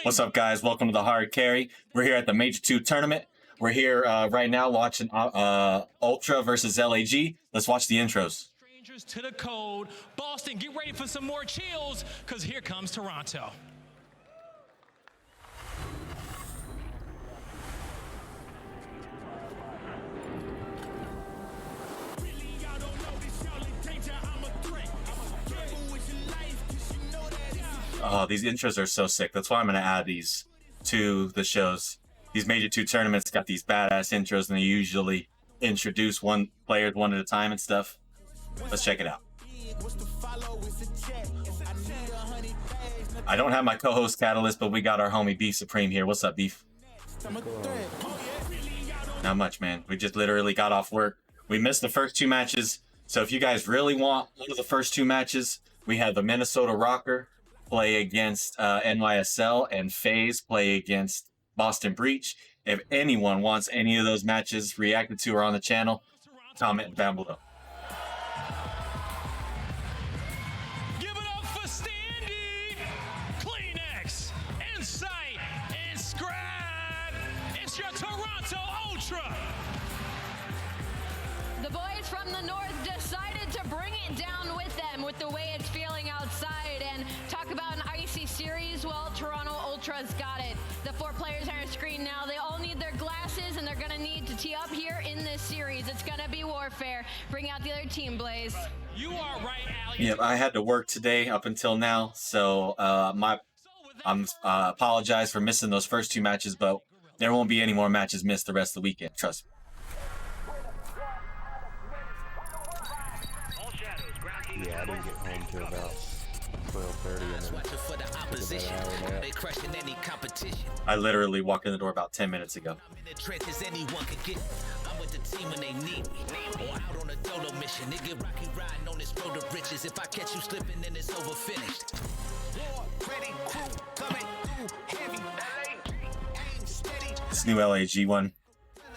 What's up, guys? Welcome to the Hard Carry. We're here at the Major 2 tournament. We're here right now watching Ultra versus LAG. Let's watch the intros. Strangers to the code. Boston, get ready for some more chills, because here comes Toronto. Oh, these intros are so sick. That's why I'm going to add these to the shows. These Major 2 tournaments got these badass intros, and they usually introduce one player one at a time and stuff. Let's check it out. I don't have my co-host Catalyst, but we got our homie Beef Supreme here. What's up, Beef? Not much, man. We just literally got off work. We missed the first 2 matches. So if you guys really want one of the first 2 matches, we have the NYSL Rokkr play against NYSL, and Faze play against Boston Breach. If anyone wants any of those matches reacted to or on the channel, comment down below. Give it up for Standy, Kleenex, Insight, and Scrap. It's your Toronto Ultra. The boys from the north decided to bring it down with them with the way it's feeling outside. And talk about an icy series, well, Toronto Ultra's got it. The 4 players on our screen now, they all need their glasses, and they're going to need to tee up here in this series. It's going to be warfare. Bring out the other team, Blaze. You are right, Allie. Yep, I had to work today up until now, so I'm apologize for missing those first 2 matches, but there won't be any more matches missed the rest of the weekend. Trust me. Yeah, I didn't get home till about 12:30, and then they crushing any competition. I literally walked in the door about 10 minutes ago. I'm in the trenches, anyone can get. I'm with the team when they need me. Or out on a dolo mission. Nigga rocky riding on this road to riches. If I catch you slipping, then it's over finished. War ready, crew coming through heavy. Aim steady. This new LAG one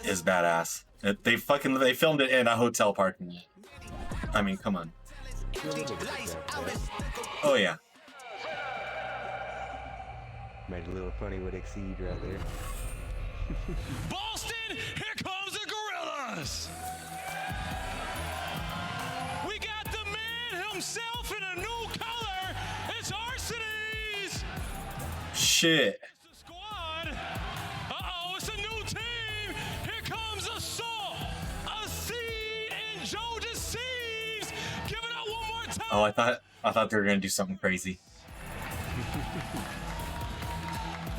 is badass. They filmed it in a hotel parking lot. I mean, come on. Oh yeah. Made a little funny with Exceed right there. Boston, here comes the Guerillas. We got the man himself in a new color. It's Arsenes. Shit. It's the squad. Uh-oh, it's a new team. Here comes Assault, a seed, and JoeDecieves. Give it up one more time. Oh, I thought they were gonna do something crazy.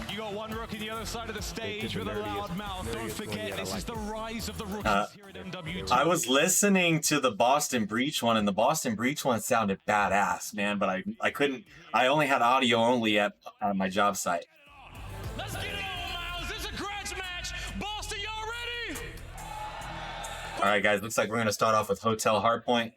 You got one rookie the other side of the stage with a loud mouth. Don't forget, this is the rise of the rookies here at MW2. I was listening to the Boston Breach one, and the Boston Breach one sounded badass, man. But I couldn't. I only had audio only at my job site. Let's get it on, Miles. This is a grudge match. Boston, y'all ready? All right, guys. Looks like we're gonna start off with Hotel Hardpoint.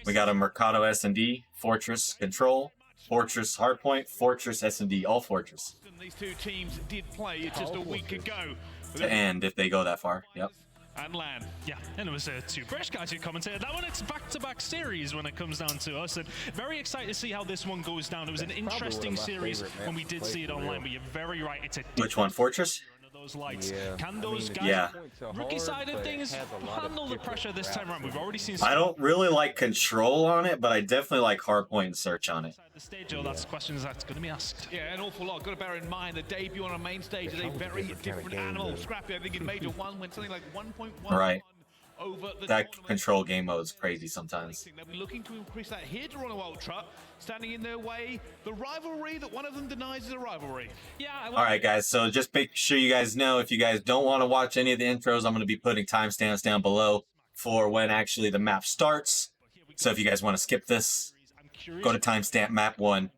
We got a Mercado S&D, Fortress Control, Fortress Hardpoint, Fortress S&D, all Fortress. These 2 teams did play just a week ago. To end if they go that far. Yep. And LAN. Yeah, and it was 2 British guys who commentated. That one, it's back-to-back series when it comes down to us. And very excited to see how this one goes down. It was an interesting series when we did see it online, but you're very right. It's a Which one, Fortress? those lights. Yeah. Can those guys, Yeah. rookie side of things, handle the pressure this time around? We've already seen. I don't really like Control on it, but I definitely like Hardpoint and Search on it. The stage, that's questions that's going to be asked. Yeah, an awful lot. Got to bear in mind the debut on a main stage is a very different animal. Scrappy, I think in Major 1 went something like 1.1. Right. Over the That tournament. Control game mode is crazy sometimes. They'll be looking to increase that here. Toronto Ultra standing in their way. The rivalry that one of them denies is a rivalry. Yeah. All right, guys. So just make sure you guys know, if you guys don't want to watch any of the intros, I'm going to be putting timestamps down below for when actually the map starts. So if you guys want to skip this, go to timestamp map 1.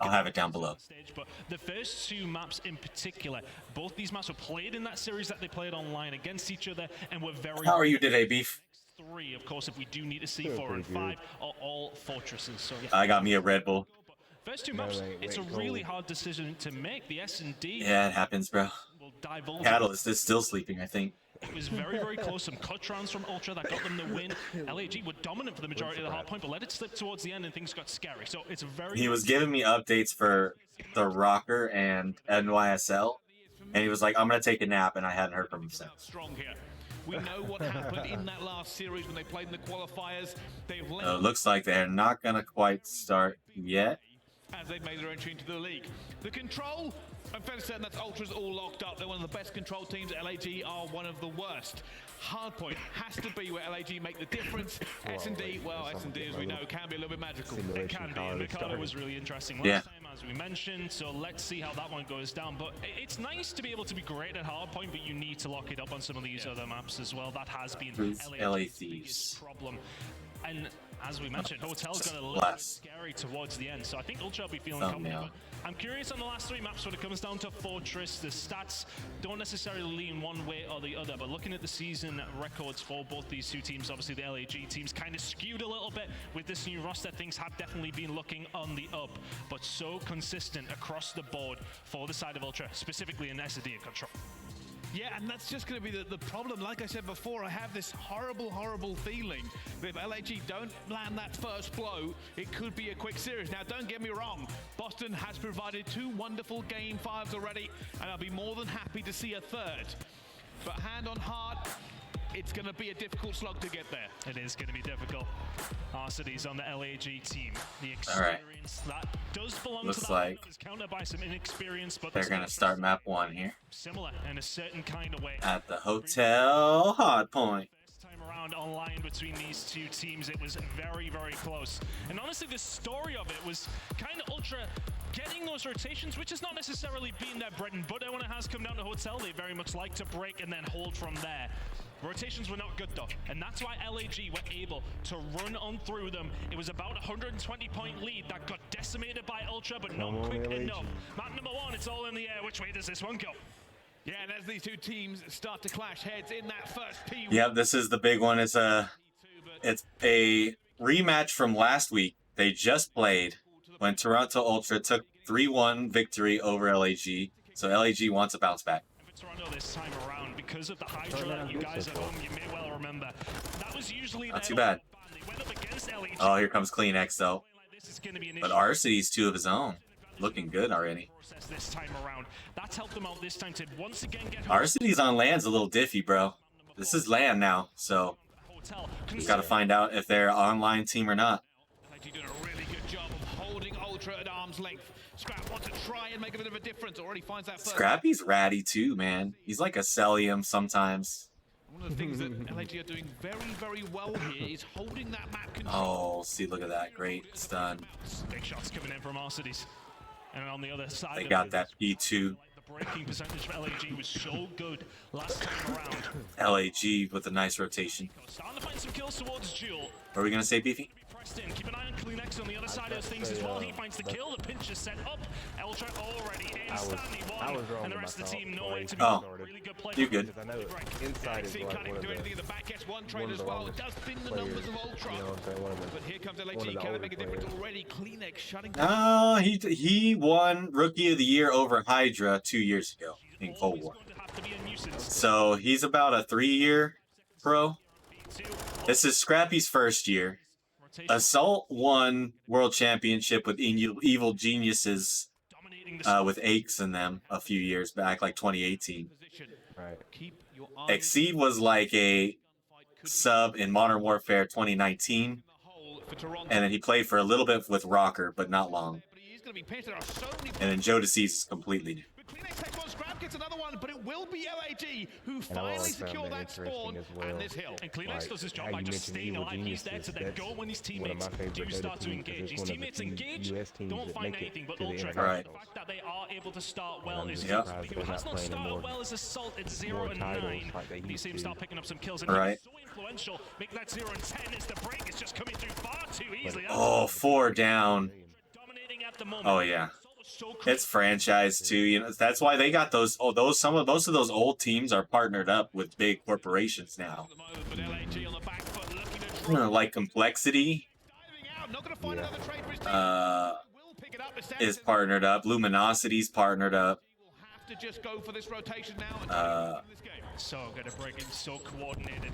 I'll have it down below. But the first 2 maps in particular, both these maps were played in that series that they played online against each other, and were very. How are you today, Beef? 3, of course, if we do need to see 4 and 5 are all fortresses. So yeah. I got me a Red Bull. First 2 maps, it's a really hard decision to make. The S&D. Yeah, it happens, bro. Will divulge. Catalyst is still sleeping, I think. It was very, very close. Some cut rounds from Ultra that got them the win. LAG were dominant for the majority of the hard point, but let it slip towards the end and things got scary. So it's very. He was giving me updates for the Rokkr and NYSL, and he was like, "I'm gonna take a nap," and I hadn't heard from him since. Strong here. We know what happened in that last series when they played in the qualifiers. They've Looks like they're not gonna quite start yet. as they've made their entry into the league. The control, I'm fairly certain that's Ultras all locked up. They're one of the best control teams. LAG are one of the worst. Hardpoint has to be where LAG make the difference. S&D, well, S&D, as we know, can be a little bit magical. It can be, and Mercado was really interesting last time, as we mentioned, so let's see how that one goes down. But it's nice to be able to be great at Hardpoint, but you need to lock it up on some of these other maps as well. That has been LAG's biggest problem. And as we mentioned, Hotel's got a little bit scary towards the end, so I think Ultra will be feeling confident. I'm curious on the last three maps when it comes down to Fortress. The stats don't necessarily lean one way or the other, but looking at the season records for both these two teams, obviously the LAG teams kind of skewed a little bit with this new roster. Things have definitely been looking on the up, but so consistent across the board for the side of Ultra, specifically in S&D and control. Yeah, and that's just going to be the problem. Like I said before, I have this horrible feeling that if LAG don't land that first blow, it could be a quick series. Now, don't get me wrong. Boston has provided 2 wonderful game 5s already, and I'll be more than happy to see a third. But hand on heart, it's going to be a difficult slog to get there. It is going to be difficult. Arcity's on the LAG team. The experience that does belong to that is countered by some inexperience, but they're going to start map 1 here. Similar in a certain kind of way. At the Hotel Hardpoint. First time around online between these two teams, it was very close. And honestly, the story of it was kind of Ultra getting those rotations, which has not necessarily been their bread and butter when it has come down to Hotel. They very much like to break and then hold from there. Rotations were not good though, and that's why LAG were able to run on through them. It was about a 120-point lead that got decimated by Ultra, but not quick enough. Map number 1, it's all in the air. Which way does this one go? Yeah, and as these two teams start to clash heads in that first P1. Yep, this is the big one. It's a rematch from last week. They just played when Toronto Ultra took 3-1 victory over LAG. So LAG wants a bounce back. Toronto this time around, because of the Hydra that you guys at home, you may well remember. That was usually not too bad. They went up against LAG. Oh, here comes Clean X though. But Arcity's 2 of his own. Looking good already. This time around. That's helped them out this time to once again get Arcity's on land's a little diffy, bro. This is land now, so we've got to find out if they're an online team or not. LAG doing a really good job of holding Ultra at arm's length. Scrap wants to try and make a bit of a difference. Already finds that first. Scrappy's ratty too, man. He's like a Celium sometimes. One of the things that LAG are doing very well here is holding that map control. Oh, see, look at that. Great stun. Big shots coming in from Arcity's. And on the other side, they got that P2. The breaking percentage for LAG was so good last time around. LAG with a nice rotation. Starting to find some kills towards Jewel. What are we going to say, Beefy? Keep an eye on Kleenex on the other side of things as well. He finds the kill. The pinch is set up. Ultra already in. Stanley won. And the rest of the team nowhere to be. Really good play. You're good. Inside is can't even do anything. The back gets one trade as well. It does thin the numbers of Ultra. But here comes LAG. Can they make a difference already? Kleenex shutting down. He won Rookie of the Year over Hydra 2 years ago in Cold War. So he's about a 3-year pro. This is Scrappy's first year. Assault won World Championship with Evil Geniuses with Aches in them a few years back, like 2018. Exceed was like a sub in Modern Warfare 2019. And then he played for a little bit with Rokkr, but not long. And then JoeDecieves is completely new. Scrap gets another one, but it will be LAG who finally secure that spawn and this hill. And Kleenex does his job by just staying alive. He's there to then go when his teammates do start to engage. His teammates engage, don't find anything but Ultra. Right. The fact that they are able to start well is good. Who has not started well is Assault at 0-9. He seems to start picking up some kills. And he's so influential. Making that 0-10 is the break. It's just coming through far too easily. Oh, 4 down. Dominating at the moment. Oh, yeah. It's franchise too, you know. That's why they got those. Oh, most of those old teams are partnered up with big corporations now. Like Complexity is partnered up. Luminosity's partnered up. So good at breaking, so coordinated,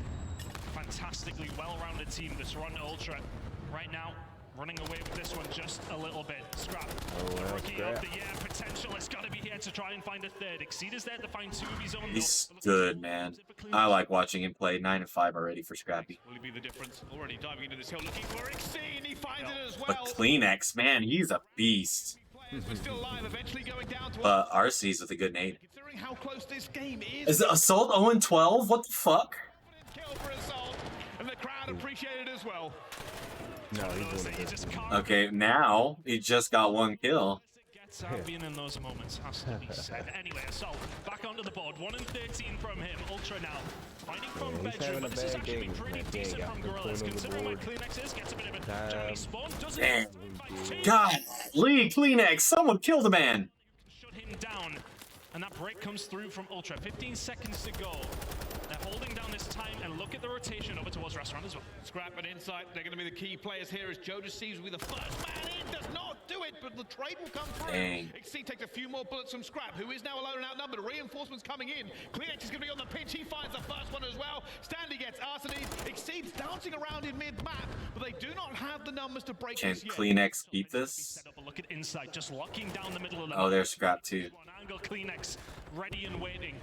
fantastically well-rounded team. This Toronto Ultra right now. Running away with this one just a little bit. Scrap, the rookie of the year try and find a third. Exceed is there to find two of his own. He's good, man. I like watching him play. 9-5 already for Scrappy. Will he be the difference? Already diving into this hill, looking for Exceed. He finds it as But well. Kleenex, man, he's a beast. Players were still alive, eventually going down to But RC's with a good nade. considering how close this game Is it Assault 0-12? What the fuck? kill for Assault, and the crowd appreciated it as well. No, he's doing You it. just can't Okay, now he just got 1 kill. gets out being in those moments has to be said. Anyway, Assault back onto the board. 1 and 13 from him. Ultra now finding from Yeah, he's bedroom, having but a this is bad actually game, pretty man. decent Yeah, from got Guerillas. the Considering where board. Kleenex is, gets a bit of a Time. Johnny spawn. Doesn't Damn. fight God, Lee, Kleenex, someone kill the man. shut him down, and that break comes through from Ultra. 15 seconds to go. They're holding down this time, and look at the rotation over towards Restaurant as well. Scrap and Insight, they're going to be the key players here as JoeDecieves will be the first man in. Does not do it, but the trade will come through. Dang. Exceed takes a few more bullets from Scrap, who is now alone and outnumbered. Reinforcements coming in. Kleenex is going to be on the pitch. He finds the first one as well. Stanley gets Arsenide. Exceed's dancing around in mid-map, but they do not have the numbers to break Can this yet. Kleenex keep this? Set up a look at Insight, just locking down the middle of the Oh, there's Scrap too. One angle, Kleenex ready and waiting.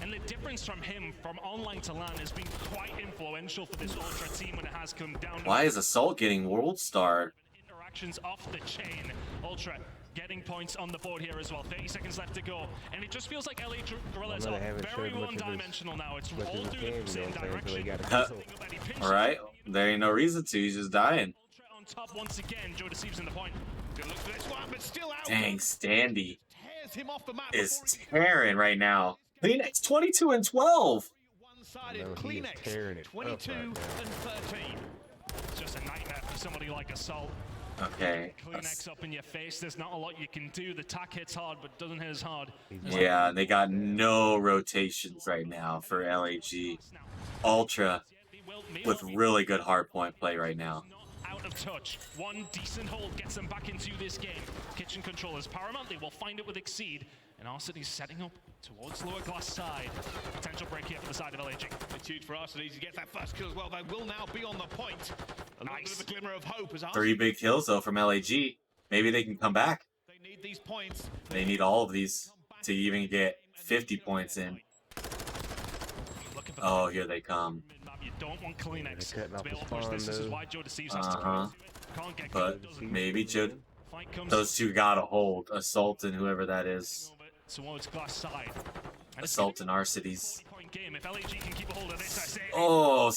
And the difference from him from online to LAN has been quite influential for this Ultra team when it has come down to Why is Assault getting World Star? interactions off the chain. Ultra getting points on the board here as well. 30 seconds left to go. And it just feels like LA Guerillas I'm are gonna have it very showed much of this- one-dimensional now. It's much all of the due game, to you the same know what I'm saying, so they direction. gotta Every single that he pinches Alright, there ain't no reason to, he's just dying. Ultra on top once again. JoeDecieves in the point. Good look for this one, but still out. Dang, Standy Tears him off the map is before he tearing right now. Kleenex 22 and 12. one-sided. No, he is Kleenex tearing it up 22 right now. and 13. It's just a nightmare for somebody like Assault. Okay. Kleenex up in your face. There's not a lot you can do. The tack hits hard, but doesn't hit as hard. Yeah, they got no rotations right now for LAG. Ultra with really good hardpoint play right now. Out of touch. One decent hold gets them back into this game. Kitchen controllers paramount. They will find it with Exceed. And Arsenide setting up towards lower glass side. Potential break here for the side of LAG. It's huge for Arsenide. He gets that first kill as well. They will now be on the point. A little bit of a glimmer of hope as 3 big kills though from LAG. Maybe they can come back. they need these points. They need all of these to even get 50 points in. Looking for Oh, here they come. mid-map. You don't want Kleenex They're cutting to off be the able to push spawn, this. This is though. why JoeDecieves has to Uh-huh. go. Can't get But good, doesn't maybe fight comes those two gotta hold. Assault and whoever that is. over towards glass side. And it's Assault and Arcides. a point game. If LAG can keep a hold of this, I say. Oh,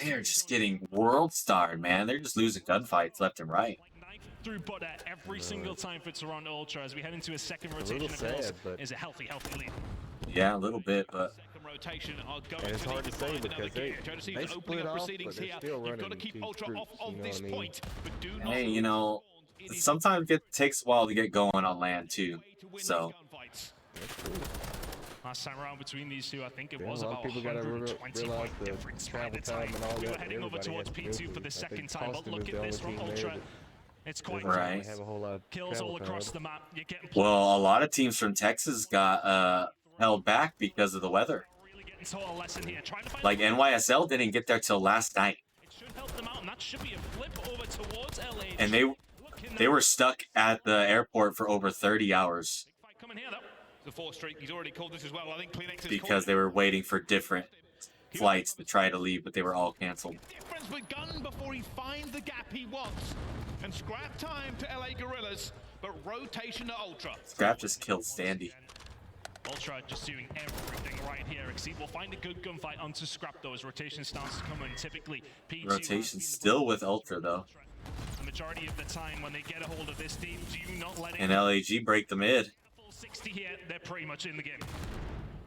they're just getting world starred, man. They're just losing gunfights left and right. Like knife through butter every single time for Toronto Ultra as we head into a second rotation. little of goals. sad, but- Is a healthy lead. Yeah, a little bit, but Second rotation are going And it's to hard need to to say find because another they gear. JoeDecieves split opening up off, proceedings but they're here. still You've got to running keep two Ultra off groups, of you know this what I mean? point, but do not. hey, you know, It is sometimes it takes a while to get going on land too. to win So these gunfights. Last time around between these two, I think it Yeah, was a lot about of people gotta 120 realize point the difference by travel the time time and all we were that heading over everybody towards has to go P2 through. for the I second think time. But Austin look is at the this only from team there Ultra. that It's quite doesn't Right. have a whole lot of kills travel all across time. the map. You're getting Well, a lot of teams from Texas got held back because of the weather. really getting taught a lesson here. Trying to find Like NYSL didn't get there till last night, it should help them out, and that should be a flip over towards LA. and they were stuck at the airport for over 30 hours Fight coming here though. The 4th streak, he's already called this as well. I think Kleenex has because they were waiting for different flights to try to leave, but they were all canceled. difference begun before he finds the gap he wants. And scrap time to LA Guerillas, but rotation to Ultra. Scrap just killed Standy. Ultra just doing everything right here. Exceed will find a good gunfight onto Scrap though as rotation starts to come in. Typically, P2 Rotation still with Ultra though, the majority of the time when they get a hold of this team, do not let it and LAG break the mid. full 60 here. They're pretty much in the game.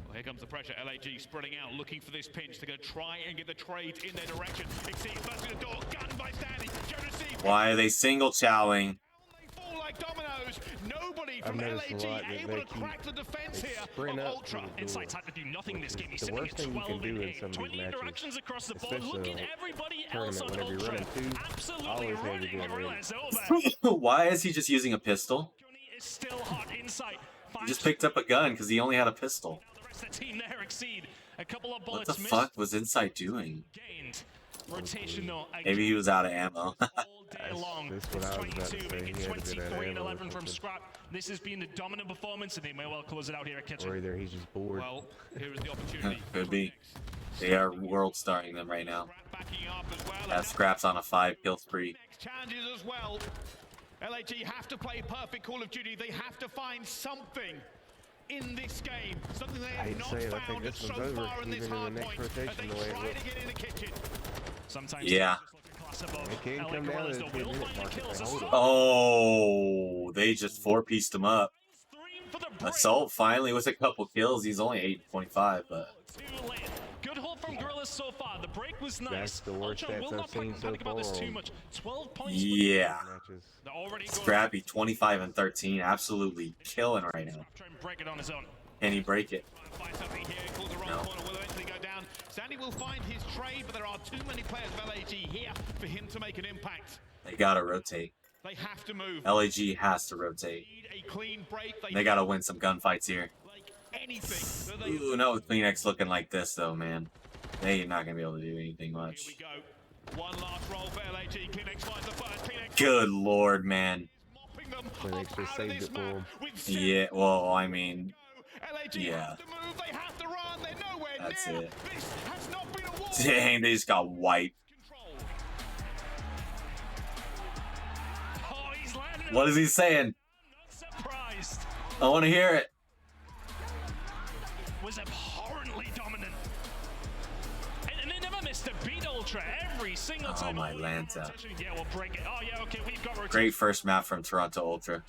Well, here comes the pressure. LAG spreading out, looking for this pinch. They're going to try and get the trade in their direction. Exceed burst through the door, gun by Stanley. JoeDecieves. Why are they single chowing? They fall like dominoes. Nobody I've from noticed a LAG lot that able they to keep- crack the defense they here sprint of up Ultra. to the door. Insight's had to do nothing this game. He's The sitting worst at thing you 12 can do and in 8. some of these 20 matches, interactions across the board. especially Look at on a everybody else tournament, on whenever you're Ultra. running two, Absolutely always have to running do it Guerillas over. Why is he just using a pistol? Johnny is still hot. Insight. He just picked up a gun because he only had a pistol. The rest of the team there Exceed. A couple of What bullets the missed. fuck was Insight doing? Gained. Rotation though. Maybe he was out of ammo. All day long. That's what It's I was about to 22, say. making He had to be that 23 and ammo or 11 from something. Scrap. This has been the dominant performance, and they may well close it out here at Kitchen. Or either he's just bored. Well, here is the opportunity. Could be. They are world starring them right now. Scrap backing up as well. That Scrap's on a 5-kill spree. Next challenges as well. LAG have to play perfect Call of Duty. They have to find something in this game, something they I have hate to not say it, I think found this so one's over, far in this even in the next hard point as rotation, they the way it try looks. to get in the kitchen. Sometimes Yeah. just look a class above. It can LA come down Guerillas, to though, the will 10-minute find the mark if kills. they hold it. Oh, they just 4-pieced him up. 3 for the break. Assault finally with a couple kills. He's only 8-25, but Too late. Good hold from Guerillas so far. The break was nice. That's the worst Ultra stats will I've not seen so panic about this far too on- much. 12 points. yeah. Matches. They're already going Scrappy 25 and 13, absolutely killing right now. try and break it on his own. Can he break it? Find something here, calls the wrong No. corner, will eventually go down. Sandy will find his trade, but there are too many players of LAG here for him to make an impact. They gotta rotate. They have to move. LAG has to rotate. Need a clean break. They gotta win some gunfights here. like anything. So they, Ooh, not with Kleenex looking like this though, man. They're not gonna be able to do anything here much. we go. One last roll for LAG. Kleenex finds the first. Kleenex Good lord, man. mopping them Kleenex up just out of saved this it for map him. with 7 Yeah, well, I mean, LAG yeah. have to move. They have to run. They're nowhere That's near. it. This has not been a war. dang, they just got wiped. Control. Oh, he's landed. What is he saying? Not surprised. I want to hear it. Was abhorrently dominant. And they never missed a beat, Ultra. Every single Oh, time. my we Lanta. have rotation. Yeah, we'll break it. Oh, yeah, okay, we've got rotation. Great first map from Toronto Ultra.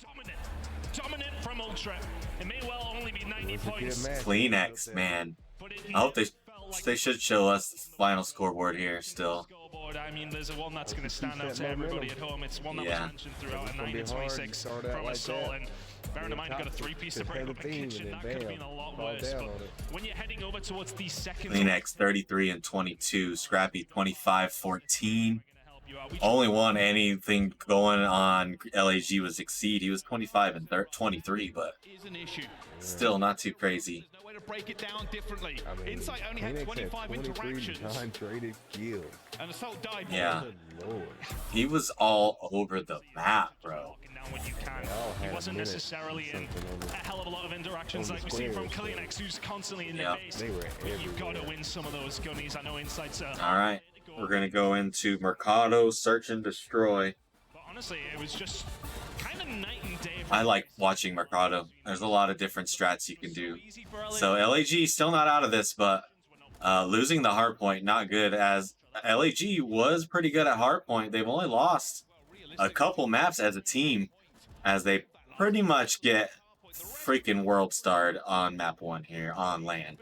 Dominant from Ultra. It may well only be 90 It's a good points. match. Kleenex, man. But it I hope never felt like they should show us the final scoreboard here still. scoreboard. I mean, there's a one that's going to stand keep out to that everybody at momentum. home. It's one that Yeah. was mentioned throughout, It's a gonna 9 be and hard to 26 start out from like Assault. that. And bearing in mind, you got a 3-piece to Just break have up a the team kitchen. and That then could have bam, been a lot fall worse. down But on it. when you're heading over towards the second Kleenex 33 and 22, Scrappy 25-14. help you out. We Only one anything going on LAG was Exceed. He was 25 and 23, but Is an issue. still not too crazy. There's no way to break it down differently. I mean, Insight only had Kleenex 25 had 23 interactions, non-traded kills. and Assault died. Yeah. Good lord. He was all over the map, bro. walking down when you can. all He had a wasn't minute necessarily in something on the- a hell of a lot of interactions on the like we see from squares, Kleenex, who's constantly in Yeah. the base. They were But you've got to everywhere. win some of those gunnies. I know Insight's All right, we're gonna go into Mercado, search and destroy. But honestly, it was just kind of night and day. I like watching Mercado. There's a lot of different strats you can do. Easy for LA. So LAG still not out of this, but losing the hardpoint not good. As LAG was pretty good at hardpoint, they've only lost a couple maps as a team, as they pretty much get freaking world starred on map 1 here on land.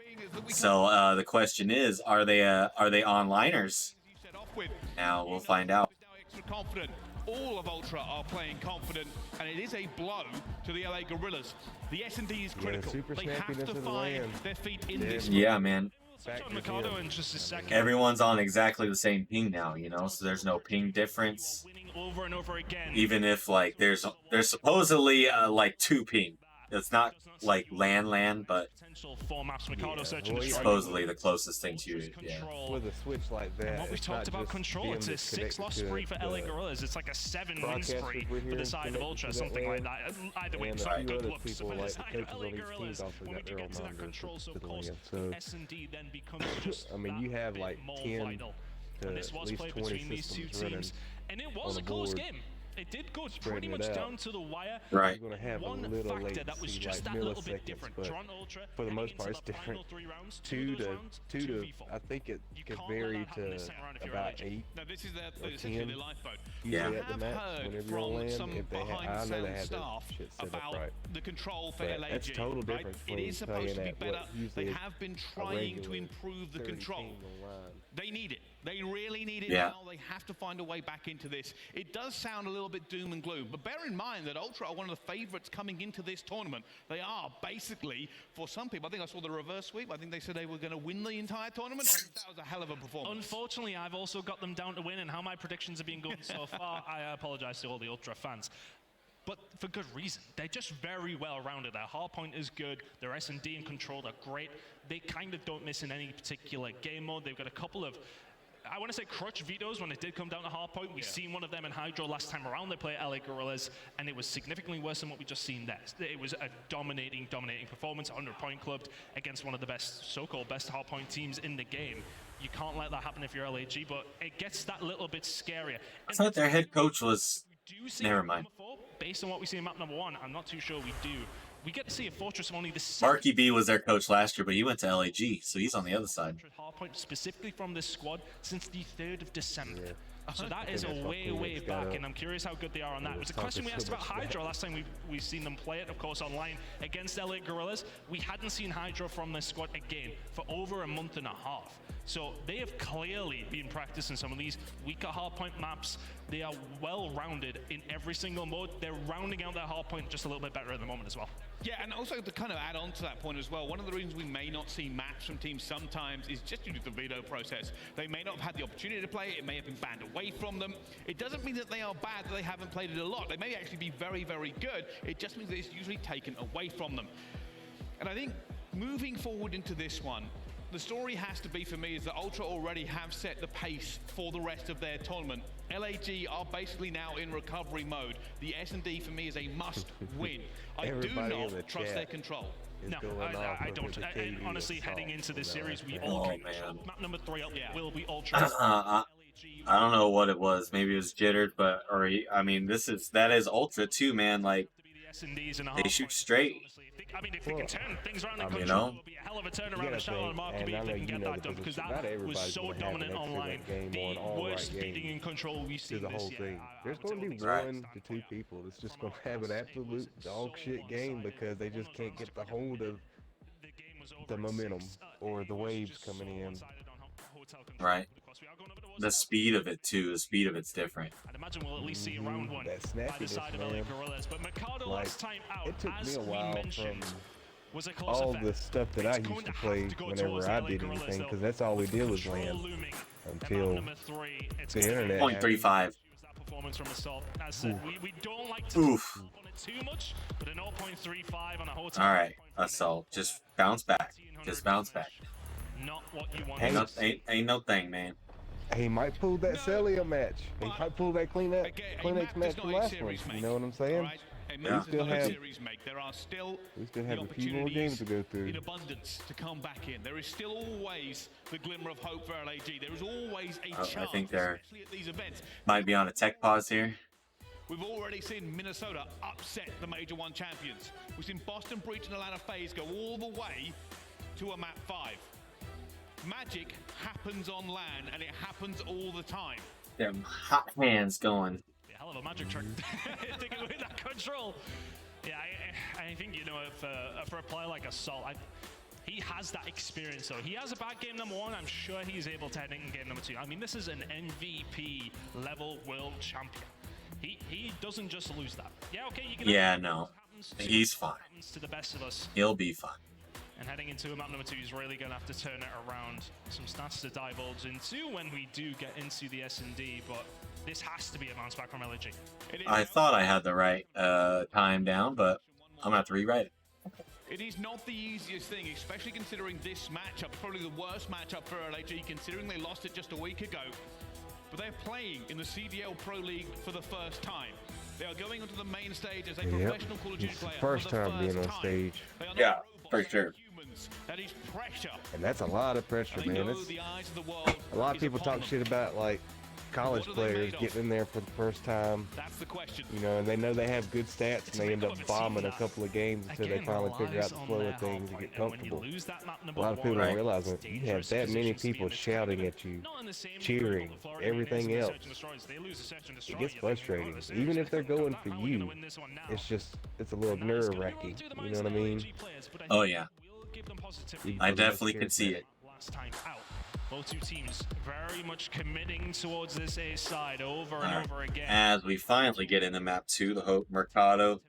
So the question is, are they onliners? Set off with. Now we'll find out. Now extra confident. All of Ultra are playing confident, and it is a blow to the LA Guerillas. The S&D is critical. super They have snappiness to of the find land. their feet in Yeah. this. Yeah, man. Touch on Mercado in just a second. Everyone's on exactly the same ping now, you know, so there's no ping difference. Winning over and over again. Even if like there's supposedly like 2 ping. It's not like land, but Potential for maps. Mercado Yeah, search and well, destroy. supposedly the closest thing to it. Yeah. Control. With a switch like that, And what we it's talked not about just control, being it's a disconnected 6-loss to spree for LA the Guerillas. It's like a 7-win broadcasters spree we're for the hearing side of connected Ultra, to that something like land, that. Either way, and a sorry, few good other looks people for the like the side coaches of on LA these Guerillas. teams also When we got do their get to own that monitors control so to the close, land. So, S&D then becomes just I mean, you that have bit like more 10 vital. to And this at was least played 20 between these two systems running teams, and it was on a the close board, game. It did go pretty spreading it much out. down to the wire. Right. you're going to have One a little factor that was latency, just like that little bit milliseconds, different. but Toronto Ultra, for the heading most into part, it's the final different. 3 rounds, two of those to rounds, 2 to, I think it You could can't vary let that happen in the to second round if you're about LAG. 8. No, this is or essentially 10. the lifeboat. Yeah. Usually at the I've match, heard whenever you're on from land, some if they behind I know sound they have staff that shit set up about right. the control for But LAG. that's total right? difference It between is supposed to be playing at better. what They usually have been a trying to regular improve the 30 control. team online. They need it. They really need it Yeah. now. They have to find a way back into this. It does sound a little bit doom and gloom, but bear in mind that Ultra are one of the favorites coming into this tournament. They are basically, for some people, I think I saw the reverse sweep. I think they said they were going to win the entire tournament. And that was a hell of a performance. Unfortunately, I've also got them down to win, and how my predictions have been going so far, I apologize to all the Ultra fans. But for good reason. They're just very well rounded. Their hardpoint is good. Their S&D and control are great. They kind of don't miss in any particular game mode. They've got a couple of I want to say crutch vetoes when it did come down to Hardpoint. We've seen one of them in Hydro last time around. They play LA Guerillas, and it was significantly worse than what we just seen there. It was a dominating performance, 100-point clubbed against one of the best, so-called best Hardpoint teams in the game. You can't let that happen if you're LAG, but it gets that little bit scarier. I thought their head coach was. Never mind. Based on what we see in map number 1, I'm not too sure we do. We get to see a Fortress of only the Marky B was their coach last year, but he went to LAG, so he's on the other side. Hardpoint specifically from this squad since the 3rd of December. So that is a way back, and I'm curious how good they are on that. It was a question we asked about Hydro last time we've seen them play it, of course, online against LA Guerillas. We hadn't seen Hydro from this squad again for over a month and a half. So they have clearly been practicing some of these weaker hardpoint maps. They are well-rounded in every single mode. They're rounding out their hardpoint just a little bit better at the moment as well. Yeah, and also to kind of add on to that point as well, one of the reasons we may not see maps from teams sometimes is just due to the veto process. They may not have had the opportunity to play it, it may have been banned away from them. It doesn't mean that they are bad, that they haven't played it a lot. They may actually be very, very good. It just means that it's usually taken away from them. And I think moving forward into this one, the story has to be for me is that Ultra already have set the pace for the rest of their tournament. LAG are basically now in recovery mode. The S&D for me is a must win. I do not trust their control. No, I don't. And honestly, heading into this series, we all control. Map number 3 will be Ultra. I don't know what it was. Maybe it was jittered, but I mean, that is Ultra too, man. Like they shoot straight. I mean, if they can turn things around in you control, know? it'll be a hell of a turnaround in Charlotte and Markby if they can get that done, because that was so dominant online. The worst speeding in control we've seen the whole this year. thing. There's going to be 1 to 2 people that's just going to have an absolute dog shit game because they just can't get the hold of the momentum or the waves coming in. Right. The speed of it too. The speed of it's different. I'd imagine we'll at least see round 1 that by the side of LA Guerillas. But Mercado last time out, it took me as a we while mentioned, from was a close all affair. the stuff that I used to play whenever I did anything, because that's all we did was land until the internet. 0.35. Performance from Assault. As said, we don't like to on it too much, but a 0.35 on a Hotel. All right, Assault, just bounce back. Just bounce back. Not what you want. Ain't no thing, man. He might pull that Celia match. He might pull that Kleenex match from last one. You know what I'm saying? Yeah. There are still We still have a few more games to go through. in abundance to come back in. There is still always the glimmer of hope for LAG. There is always a chance, I think they're especially at these events. might be on a tech pause here. We've already seen Minnesota upset the Major 1 champions. We've seen Boston Breach and Atlanta Faze go all the way to a map 5. Magic happens on land, and it happens all the time. Them hot hands going. A hell of a magic trick. Taking away that control. Yeah, I think, you know, for a player like Assault, he has that experience, though. He has a bad game number 1. I'm sure he's able to head in game number 2. I mean, this is an MVP level world champion. He doesn't just lose that. Yeah, okay, you can. Yeah, no, he's fine. To the best of us. He'll be fine. And heading into map number 2, he's really going to have to turn it around. Some stats to divulge into when we do get into the S&D, but this has to be a bounce back from LG. I thought I had the right time down, but I'm going to have to rewrite it. It is not the easiest thing, especially considering this matchup, probably the worst matchup for LAG, considering they lost it just a week ago. But they're playing in the CDL Pro League for the first time. They are going onto the main stage as a professional Call of Duty player. First time being on stage. Yeah, for sure. That is pressure. And that's a lot of pressure, man. A lot of people talk shit about like college players getting in there for the first time. That's the question. You know, and they know they have good stats, and they end up bombing a couple of games until they finally figure out the flow of things and get comfortable. A lot of people don't realize that you have that many people shouting at you, cheering, everything else. It gets frustrating. Even if they're going for you, it's a little nerve-wracking. You know what I mean? Oh yeah, I definitely can see it. Last time out. Both two teams very much committing towards this A side over and over again. As we finally get into map 2, the Hope Mercado,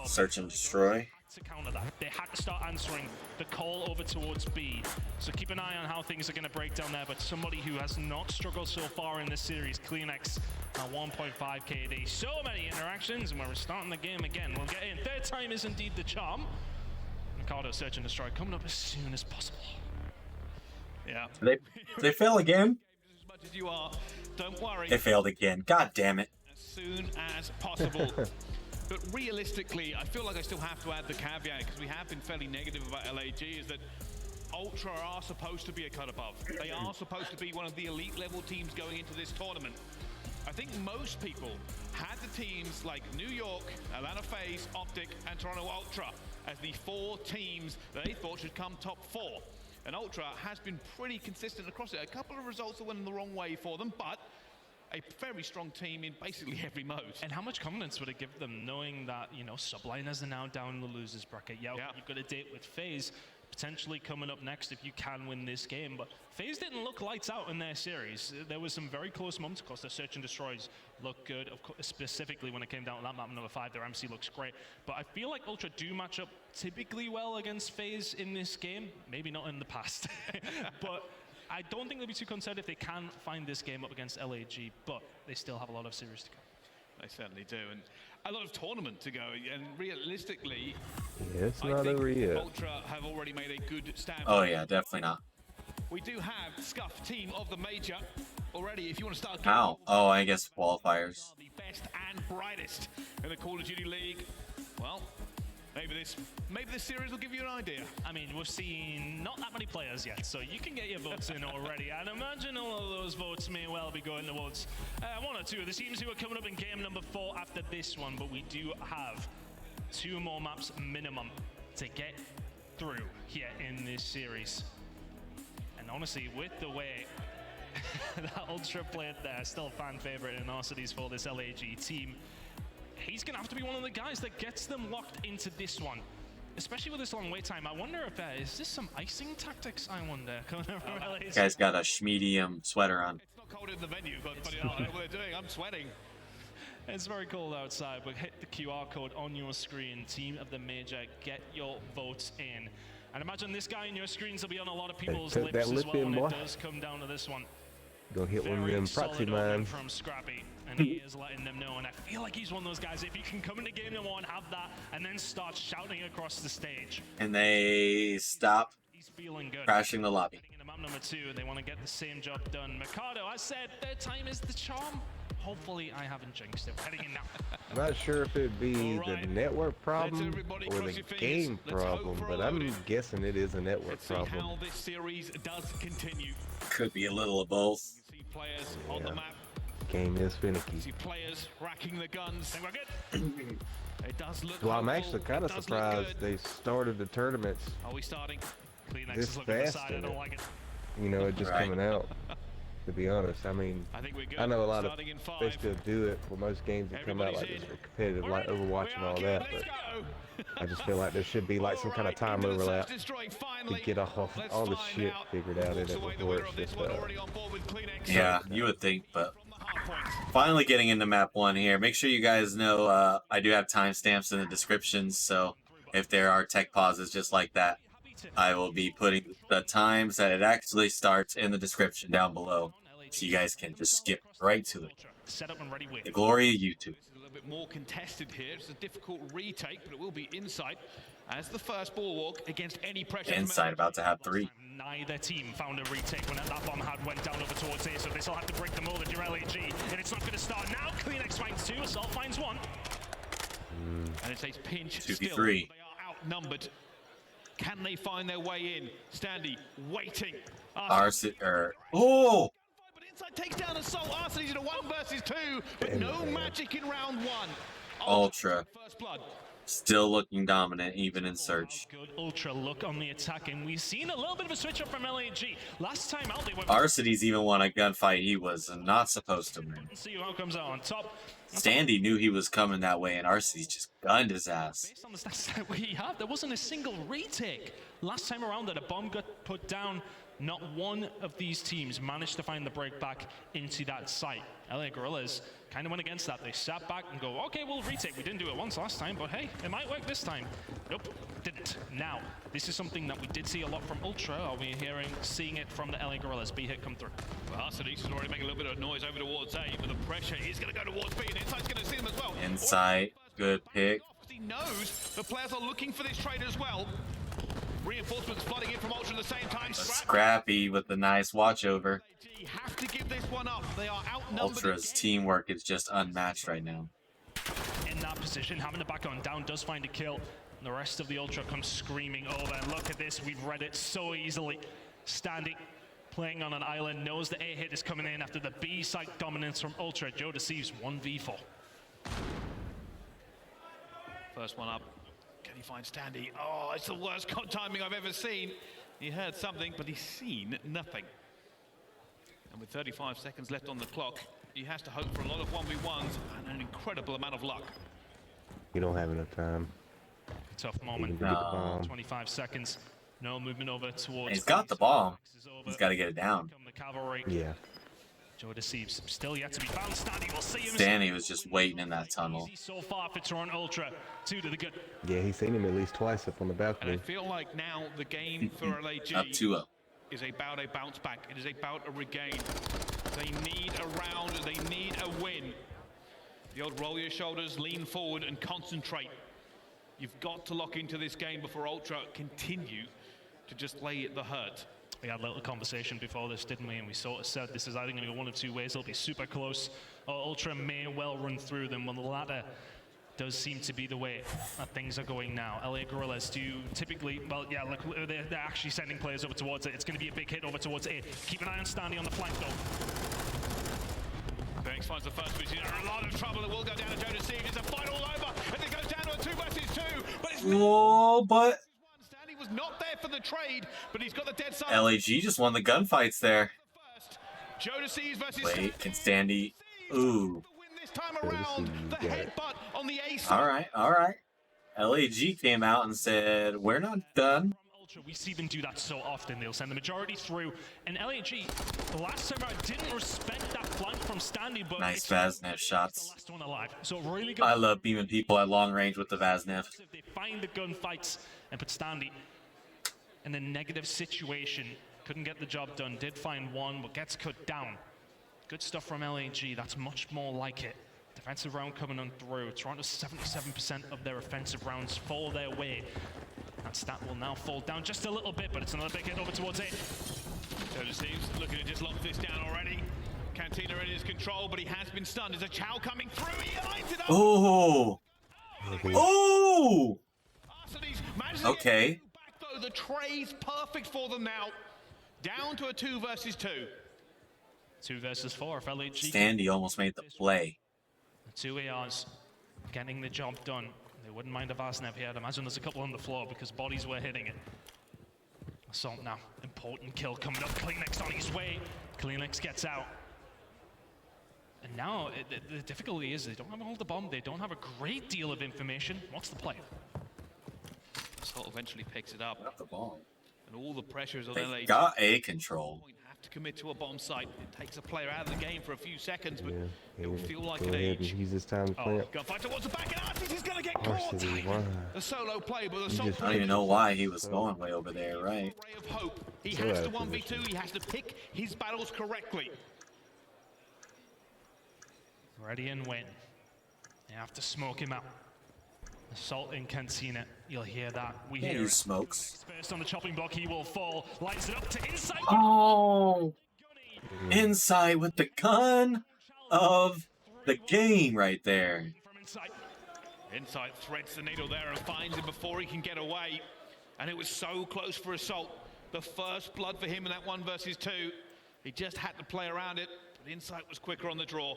search and destroy. To counter that, they had to start answering the call over towards B. So keep an eye on how things are going to break down there. But somebody who has not struggled so far in this series, Kleenex, 1.5 KD. So many interactions, and we're starting the game again. We'll get in. Third time is indeed the charm. Mercado search and destroy coming up as soon as possible. Yeah. They fail again? You are. Don't worry. They failed again. God damn it. As soon as possible. But realistically, I feel like I still have to add the caveat, because we have been fairly negative about LAG, is that Ultra are supposed to be a cut above. They are supposed to be one of the elite level teams going into this tournament. I think most people had the teams like New York, Atlanta Faze, Optic, and Toronto Ultra as the 4 teams that they thought should come top 4. And Ultra has been pretty consistent across it. A couple of results that went in the wrong way for them, but a very strong team in basically every mode. And how much confidence would it give them knowing that, you know, subliners are now down in the losers bracket? Yeah, you've got a date with Faze potentially coming up next if you can win this game. But Faze didn't look lights out in their series. There was some very close moments. Of course, their search and destroys look good. Of course, specifically when it came down to that map number 5, their MC looks great. But I feel like Ultra do match up typically well against Faze in this game. Maybe not in the past, but I don't think they'll be too concerned if they can find this game up against LAG, but they still have a lot of series to go. They certainly do, and a lot of tournament to go. And realistically, it's not over yet. Ultra have already made a good stand. Oh yeah, definitely not. We do have Scuff team of the major already. If you want to start. How? Oh, I guess qualifiers. The best and brightest in the Call of Duty League. Well, maybe this series will give you an idea. I mean, we've seen not that many players yet, so you can get your votes in already. I'd imagine all of those votes may well be going towards 1 or 2 of the teams who are coming up in game number 4 after this one, but we do have 2 more maps minimum to get through here in this series. And honestly, with the way that Ultra played there, still a fan favorite in our cities for this LAG team, he's going to have to be one of the guys that gets them locked into this one, especially with this long wait time. I wonder if is this some icing tactics, I wonder? This guy's got a medium sweater on. It's not cold in the venue, but you know what they're doing. I'm sweating. It's very cold outside, but hit the QR code on your screen. Team of the major, get your votes in. And imagine this guy in your screens will be on a lot of people's lips as well when it does come down to this one. Go hit one of them proxy mines from Scrappy, and he is letting them know. And I feel like he's one of those guys, if you can come into game number 1, have that, and then start shouting across the stage. And they stop He's feeling good. crashing the lobby. Heading into map number 2, they want to get the same job done. Mercado, I said, third time is the charm. Hopefully, I haven't jinxed it. Heading in now. I'm not sure if it'd be the network problem or the game problem, but I'm guessing it is a network problem. How this series does continue. Could be a little of both. See players on the map. Game is finicky. See players racking the guns. We're good. It does look. Well, I'm actually kind of surprised they started the tournaments Are we starting? this fast. I don't like it. You know, it just coming out. To be honest, I mean, I know a lot of they still do it for most games that come out like this for competitive, like Overwatch and all that, but I just feel like there should be like some kind of time overlap to get all the shit figured out in it before it's just Yeah, you would think, but finally getting into map 1 here. Make sure you guys know I do have timestamps in the descriptions, so if there are tech pauses just like that, I will be putting the times that it actually starts in the description down below, so you guys can just skip right to it. The glory of YouTube. It's a little bit more contested here. It's a difficult retake, but it will be Insight as the first bulwark against any pressure. Insight about to have 3. Neither team found a retake when that bomb had went down over towards A, so this will have to break them over. Your LAG, and it's not going to start now. Kleenex finds 2, Assault finds 1. And it's a pinch 2v3. still. They are outnumbered. Can they find their way in? Standy waiting. Oh! But Insight takes down Assault. Arseny's in a 1 versus 2, but no magic in round 1. Ultra. First blood. Still looking dominant, even in search. Good Ultra look on the attack, and we've seen a little bit of a switch up from LAG. Last time out, they went. Arseny's even won a gunfight he was not supposed to win. See who comes out on top. Standy knew he was coming that way, and Arseny's just gunned his ass. Based on the stats that we have, there wasn't a single retake. Last time around that a bomb got put down, not one of these teams managed to find the break back into that site. LA Guerillas kind of went against that. They sat back and go, okay, we'll retake. We didn't do it once last time, but hey, it might work this time. Nope, didn't. Now, this is something that we did see a lot from Ultra. Are we seeing it from the LA Guerillas? B hit come through. Well, Arseny's is already making a little bit of noise over towards A, but the pressure is going to go towards B, and Insight's going to see them as well. Insight, good pick. He knows the players are looking for this trade as well. Reinforcements flooding in from Ultra at the same time. Scrappy with the nice watch over. Have to give this one up. They are outnumbered. Ultra's teamwork is just unmatched right now. In that position, having to back on down does find a kill. And the rest of the Ultra comes screaming over. And look at this, we've read it so easily. Standing, playing on an island, knows the A hit is coming in after the B site dominance from Ultra. JoeDecieves 1v4. First one up. Can he find Standy? Oh, it's the worst timing I've ever seen. He heard something, but he's seen nothing. And with 35 seconds left on the clock, he has to hope for a lot of 1v1s and an incredible amount of luck. You don't have enough time. Tough moment. No. 25 seconds. No movement over towards. He's got the bomb. He's got to get it down. The cavalry. Yeah. JoeDecieves still yet to be found. Standy will see him. Stanley was just waiting in that tunnel. So far for Toronto Ultra. 2 to the good. Yeah, he's seen him at least twice up on the balcony. And I feel like now the game for LAG Up 2-0. is about a bounce back. It is about a regain. They need a round. They need a win. The old roll your shoulders, lean forward, and concentrate. You've got to lock into this game before Ultra continue to just lay the hurt. We had a little conversation before this, didn't we? And we sort of said this is either going to go one of two ways. It'll be super close, or Ultra may well run through them. Well, the latter does seem to be the way that things are going now. LA Guerillas do typically, well, yeah, look, they're actually sending players over towards it. It's going to be a big hit over towards A. Keep an eye on Standy on the flank, though. Banks finds the first breach. A lot of trouble. It will go down to JoeDecieves. It's a fight all over. And it goes down to a 2 versus 2. But it's Whoa, but Standy was not there for the trade, but he's got the dead side. LAG just won the gunfights there. JoeDecieves versus Wait, can Standy? Ooh. this time around. The headbutt on the A side. All right, all right. LAG came out and said, "We're not done." Ultra, we see them do that so often. They'll send the majority through, and LAG, the last time around, didn't respect that flank from Standy, but Nice it's Vaznev the shots. last one alive. So really good. I love beaming people at long range with the Vaznev. If they find the gunfights and put Standy in a negative situation, couldn't get the job done. Did find one, but gets cut down. Good stuff from LAG. That's much more like it. Defensive round coming on through. Toronto 77% of their offensive rounds fall their way. That stat will now fall down just a little bit, but it's another big hit over towards it. JoeDecieves looking to just lock this down already. Cantina in his control, but he has been stunned. There's a Chow coming through. He lines it up. Oh. Oh. Okay. Back, though. The tray's perfect for them now. Down to a 2 versus 2. 2 versus 4 if LAG. Standy almost made the play. 2 ARs getting the job done. They wouldn't mind a Vaznev here. I'd imagine there's a couple on the floor because bodies were hitting it. Assault now. Important kill coming up. Kleenex on his way. Kleenex gets out. And now the difficulty is they don't have all the bomb. They don't have a great deal of information. What's the play? Assault eventually picks it up. Got the ball. And all the pressures on They LAG. got A control. Have to commit to a bomb site. It takes a player out of the game for a few seconds, but Yeah, it will feel like go an ahead and age. use this time to play it. Gunfight towards the back, and Artis is going to get caught. Varsity, why? The solo play, but the He solo just- I don't even know why he was going way over there, right? ray of hope. He So has out to of 1v2. He has to pick his battles correctly. Ready and win. You have to smoke him out. Assault in Cantina. You'll hear that. We Yeah, hear you it. smokes. First on the chopping block, he will fall. Lights it up to inside. Oh. Inside with the gun of the game right there. From inside. Insight threads the needle there and finds him before he can get away. And it was so close for Assault. The first blood for him in that 1 versus 2. He just had to play around it, but Insight was quicker on the draw.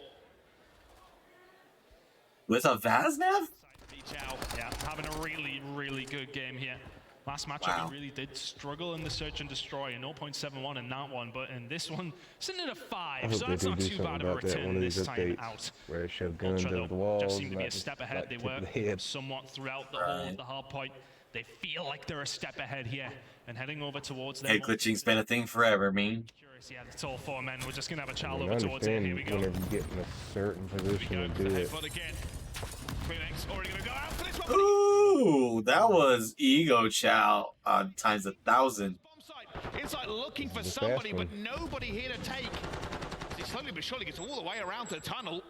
With a Vaznev? Chow. Yeah, having a really, really good game here. Last matchup, Wow. he really did struggle in the search and destroy, a 0.71 in that one, but in this one, sitting at a 5, I hope so they that's do not do too something bad of a about that one return of this these time updates out. where it showed guns Ultra, over the though, walls. just seem to be not a just step ahead. like They tip were of the head. somewhat throughout the whole of the hard point. They feel like they're a step ahead here, and heading over towards them. Head glitching's been a thing forever, man. Curious, yeah, it's all 4 men. We're just going to have a child I over towards it. understand Here we go. whenever you get in a certain position to Go do for the it. headbutt again. Kleenex already going to go out for this one. Ooh, that was ego chow times 1,000. Bomb site. Insight looking for The somebody, fast but one. nobody here to take. He slowly but surely gets all the way around the tunnel.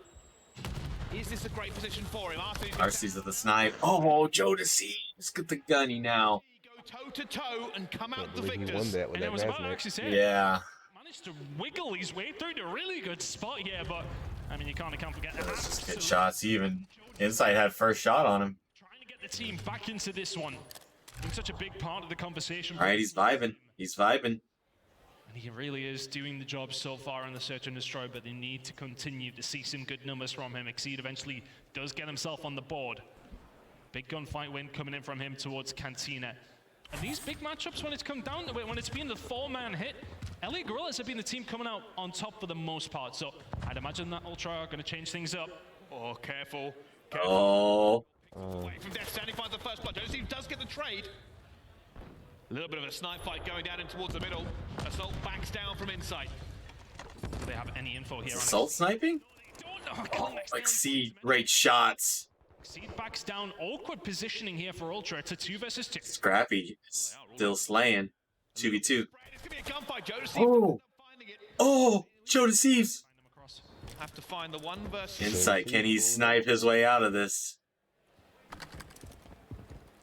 Is this a great position for him? RC's at the snipe. Oh, JoeDecieves, get the gunny now. toe to toe and come out the He won victors. that with And that it was about match. actually saying, Yeah. managed to wiggle his way through to a really good spot here, but I mean, you can't forget that. That's just good shots. He even Insight had first shot on him. Trying to get the team back into this one. Being such a big part of the conversation. All right, he's vibing. He's vibing. And he really is doing the job so far in the search and destroy, but they need to continue to see some good numbers from him. Exceed eventually does get himself on the board. Big gunfight win coming in from him towards Cantina. And these big matchups, when it's come down to it, when it's been the four-man hit, LA Guerillas have been the team coming out on top for the most part. So I'd imagine that Ultra are going to change things up. Oh, careful. Oh. Away from Death, standing by the first blood. JoeDecieves does get the trade. A little bit of a snipe fight going down in towards the middle. Assault backs down from Insight. Do they have any info here? Assault sniping? Oh, like, see, great shots. Exceed backs down. Awkward positioning here for Ultra. It's a 2 versus 2. Scrappy still slaying. 2v2. It's going to be a gunfight. JoeDecieves Oh. finding it. Oh, JoeDecieves. Have to find the one versus Insight, can he snipe his way out of this?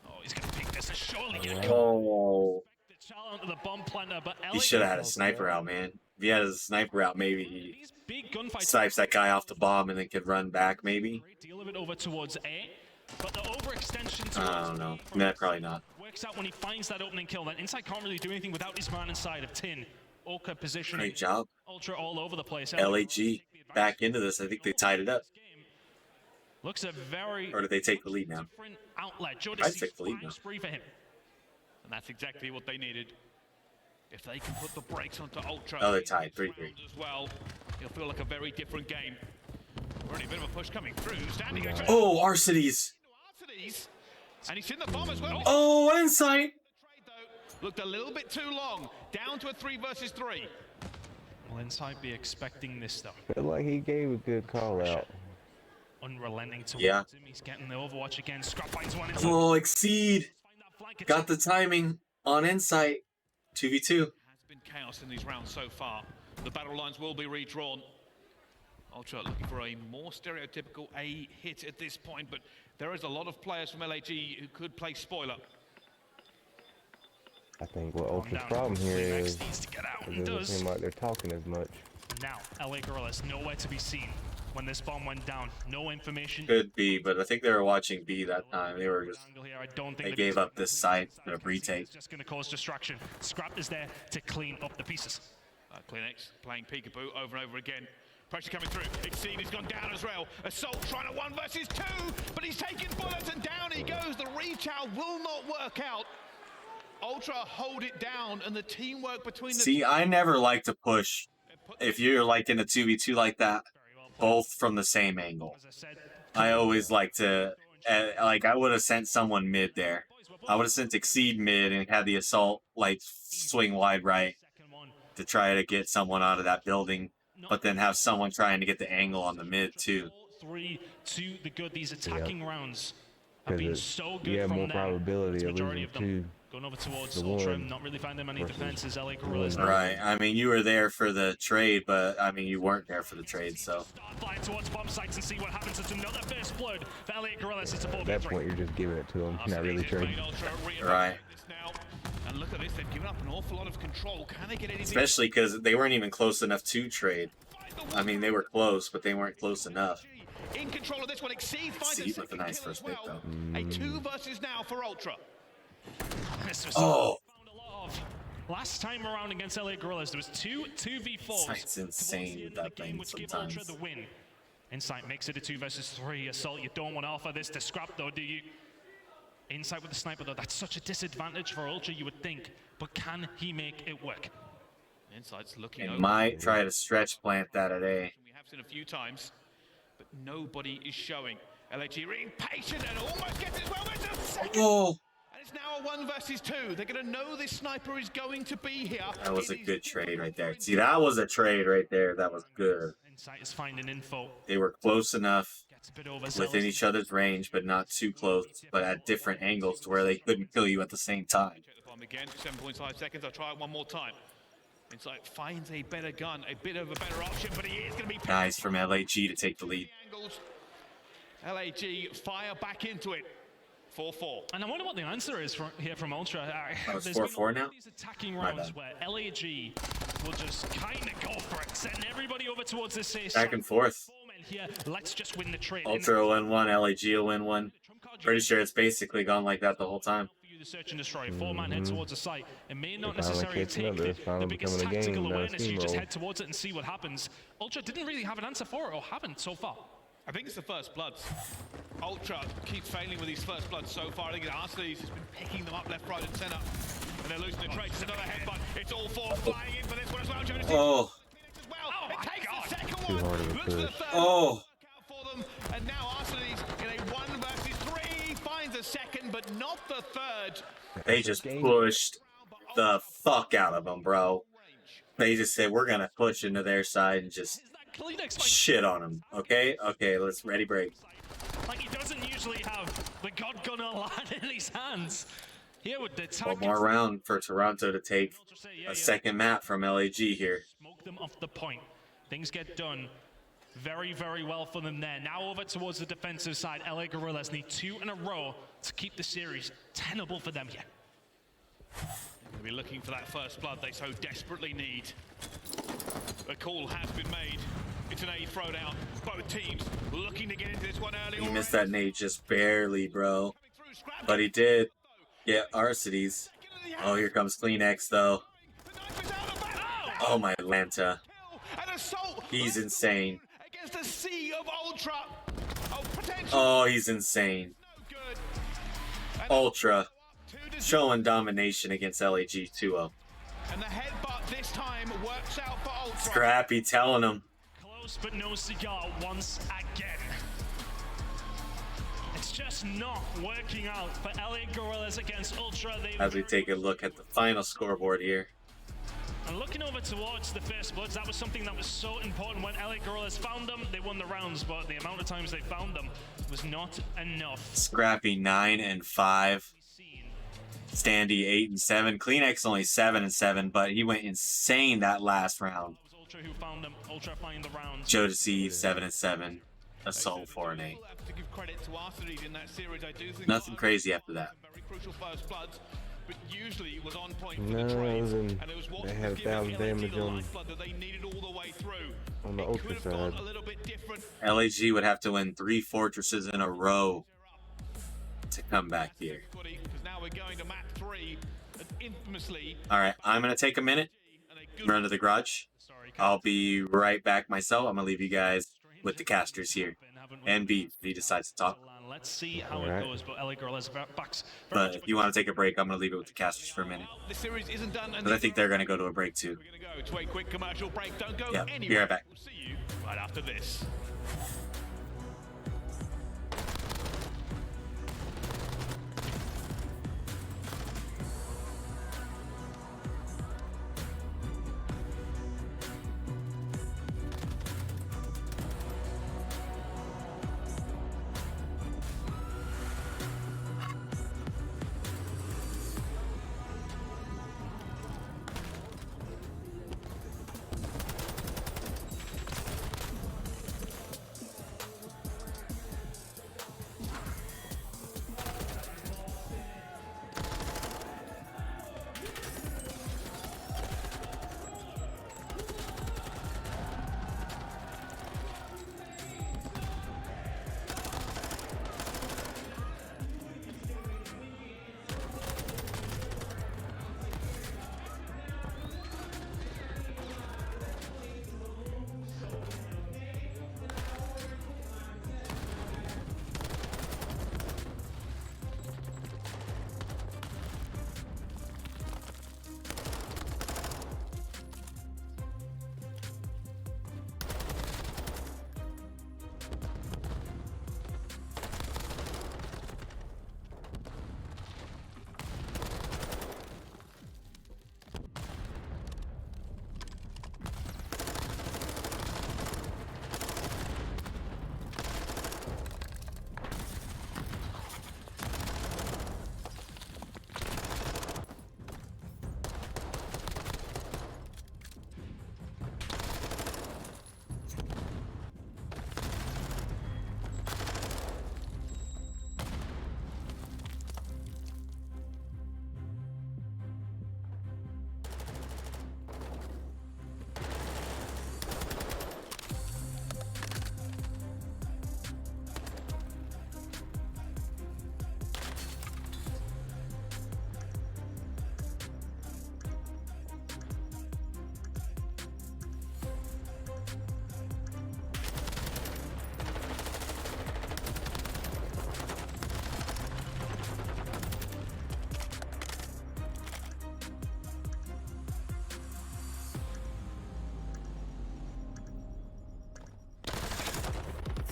Oh, he's going to pick this. Surely Oh. the challenge to the bomb planter, but He should have had a sniper out, man. If he had a sniper out, maybe he these big gunfights. snipes that guy off the bomb and then could run back, maybe. Great deal of it over towards A, but the overextension I don't know. Nah, probably not. works out when he finds that opening kill. Then Insight can't really do anything without his man inside of Tin. Oka positioning. Great job. Ultra all over the place. LAG back into this. I think they tied it up. Looks a very Or did they take the lead now? different outlet. I'd take the lead now. Spree for him. And that's exactly what they needed. If they can put the brakes onto Ultra Oh, they're tied, 3-3. as well, it'll feel like a very different game. Already a bit of a push coming through. Standing actually Oh, Arcides. Arcides, and he's in the bomb as well. Oh, Insight. The trade, though, looked a little bit too long. Down to a 3 versus 3. Will Insight be expecting this though? Felt like he gave a good call out. Unrelenting towards Yeah. him. He's getting the Overwatch again. Scrap finds one. Oh, Exceed. Find that flank. Got the timing on Insight. 2v2. Has been chaos in these rounds so far. The battle lines will be redrawn. Ultra looking for a more stereotypical A hit at this point, but there is a lot of players from LAG who could play spoiler. I think what Ultra's down. problem here is Needs to get out it and doesn't does. seem like they're talking as much. Now, LA Guerillas nowhere to be seen when this bomb went down. No information. Could be, but I think they were watching B that time. They were just Angle here. I don't think they they're gave gonna up this site for a retake. It's just going to cause distraction. Scrap is there to clean up the pieces. Clinics playing peekaboo over and over again. Pressure coming through. Exceed has gone down as well. Assault trying to 1 versus 2, but he's taking bullets and down he goes. The reach out will not work out. Ultra hold it down, and the teamwork between the See, I never like to push if you're like in a 2v2 like that, both from the same angle. As I said, I always like to, like, I would have sent someone mid there. I would have sent Exceed mid and had the Assault, like, swing wide right second one. to try to get someone out of that building, but then have someone trying to get the angle on the mid, too. 3 to the good. These attacking rounds have 'Cause been it- so good you have from more them. probability It's of majority losing of them 2 going over towards to Ultra, 1 not really finding many versus defenses. LA Guerillas. Right. I mean, you were there for the trade, but, I mean, you weren't there for the trade, so. Start flying towards bomb sites and see what happens. It's another first blood for LA Guerillas. It's a At that 4v3. point, you're just giving it to them, not really trading. Right. And look at this, they've given up an awful lot of control. Can they get anything? Especially because they weren't even close enough to trade. I mean, they were close, but they weren't close enough. In control of this one, Exceed finds Exceed a with a second nice kill as first pick, well. though. A 2 versus now for Ultra. This was Oh. found a lot of. Last time around against LA Guerillas, there was 2v4s. Sight's insane with that thing which give Ultra sometimes. the win. Insight makes it a 2 versus 3. Assault, you don't want to offer this to Scrap though, do you? Insight with the sniper though, that's such a disadvantage for Ultra, you would think. But can he make it work? Insight's looking And over. might try to stretch plant that at A. We have seen a few times, but nobody is showing. LAG being patient and almost gets it well. It's a second. Oh, And it's now a 1 versus 2. They're going to know this sniper is going to be here. that was a It is- good trade right there. See, that was a trade right there. That was good. Insight is finding info. They were close enough Gets a bit overzealous. within each other's range, but not too close, but at different angles to where they couldn't kill you at the same time. Check the bomb again, 7.5 seconds. I'll try it one more time. Insight finds a better gun, a bit of a better option, but he is going to be Nice from LAG to take the lead. angles. LAG fire back into it. 4-4. And I wonder what the answer is here from Ultra. It's There's been 4-4 now? these attacking My rounds bad. where LAG will just kind of go for it, send everybody over towards this safe Back side. and forth. Four men here, let's just win the trade. Ultra will win one, LAG will win one. Pretty sure it's basically gone like that the whole time. The search and destroy. Four-man head towards the site. It may not Finally necessarily catching take up. It's the finally biggest becoming a game, tactical not a awareness. You just steamroll. head towards it and see what happens. Ultra didn't really have an answer for it, or haven't so far. I think it's the first bloods. Ultra keeps failing with these first bloods so far. I think Arsenal's has been picking them up left, right, and center. And they're losing the trade. It's another headbutt. It's all four flying in for this one as well. Oh. Oh it takes God. the second Too one. hard of a Looks for the push. third. Oh. Work out for them. And now Arsenal's in a 1 versus 3. Finds a second, but not the third. They just pushed the fuck out of them, bro. They just said, we're going to push into their side and just shit on them. Okay? Okay, let's ready break. Like he doesn't usually have the God Gunner lad in his hands. Here with the One more round for Toronto to take a second map from LAG here. Smoke them off the point. Things get done very, very well for them there. Now over towards the defensive side. LA Guerillas need 2 in a row to keep the series tenable for them here. They'll be looking for that first blood they so desperately need. A call has been made. It's an A throwdown. Both teams looking to get into this one early. He missed that nade just barely, bro. But he did get Arcides. Oh, here comes Kleenex, though. Oh, my Atlanta. He's insane. Against a sea of Ultra. Oh, he's insane. Ultra showing domination against LAG 2-0. And the headbutt this time works out for Ultra. Scrappy telling him. Close but no cigar once again. It's just not working out for LA Guerillas against Ultra. As we take a look at the final scoreboard here. And looking over towards the first bloods, that was something that was so important. When LA Guerillas found them, they won the rounds, but the amount of times they found them was not enough. Scrappy 9 and 5. Standy 8 and 7. Kleenex only 7 and 7, but he went insane that last round. It was Ultra who found them. Ultra find the rounds. JoeDecieves 7 and 7. Assault 4 and 8. To give credit to Arsenal in that series, I do think Nothing crazy after that. very crucial first bloods, but usually it was on point for No, the trades, and and it was what they had was giving 1,000 LAG damage the on- lifeblood that they needed all the way through. on the It Ultra could have gone side. a little bit different. LAG would have to win 3 fortresses in a row to come back here. Because now we're going to map 3, and infamously, Alright, I'm going to take a minute, and a good run to the garage. I'll be right back myself. I'm going to leave you guys with the casters here. And B, if he decides to talk. Let's see how it Alright. goes, but LA Guerillas backs. But if you want to take a break, I'm going to leave it with the casters for a minute. the series isn't done, and Because I think they're going to go to a break too. we're going to go to a quick commercial break. Don't go Yeah, be anywhere. right back. We'll see you right after this.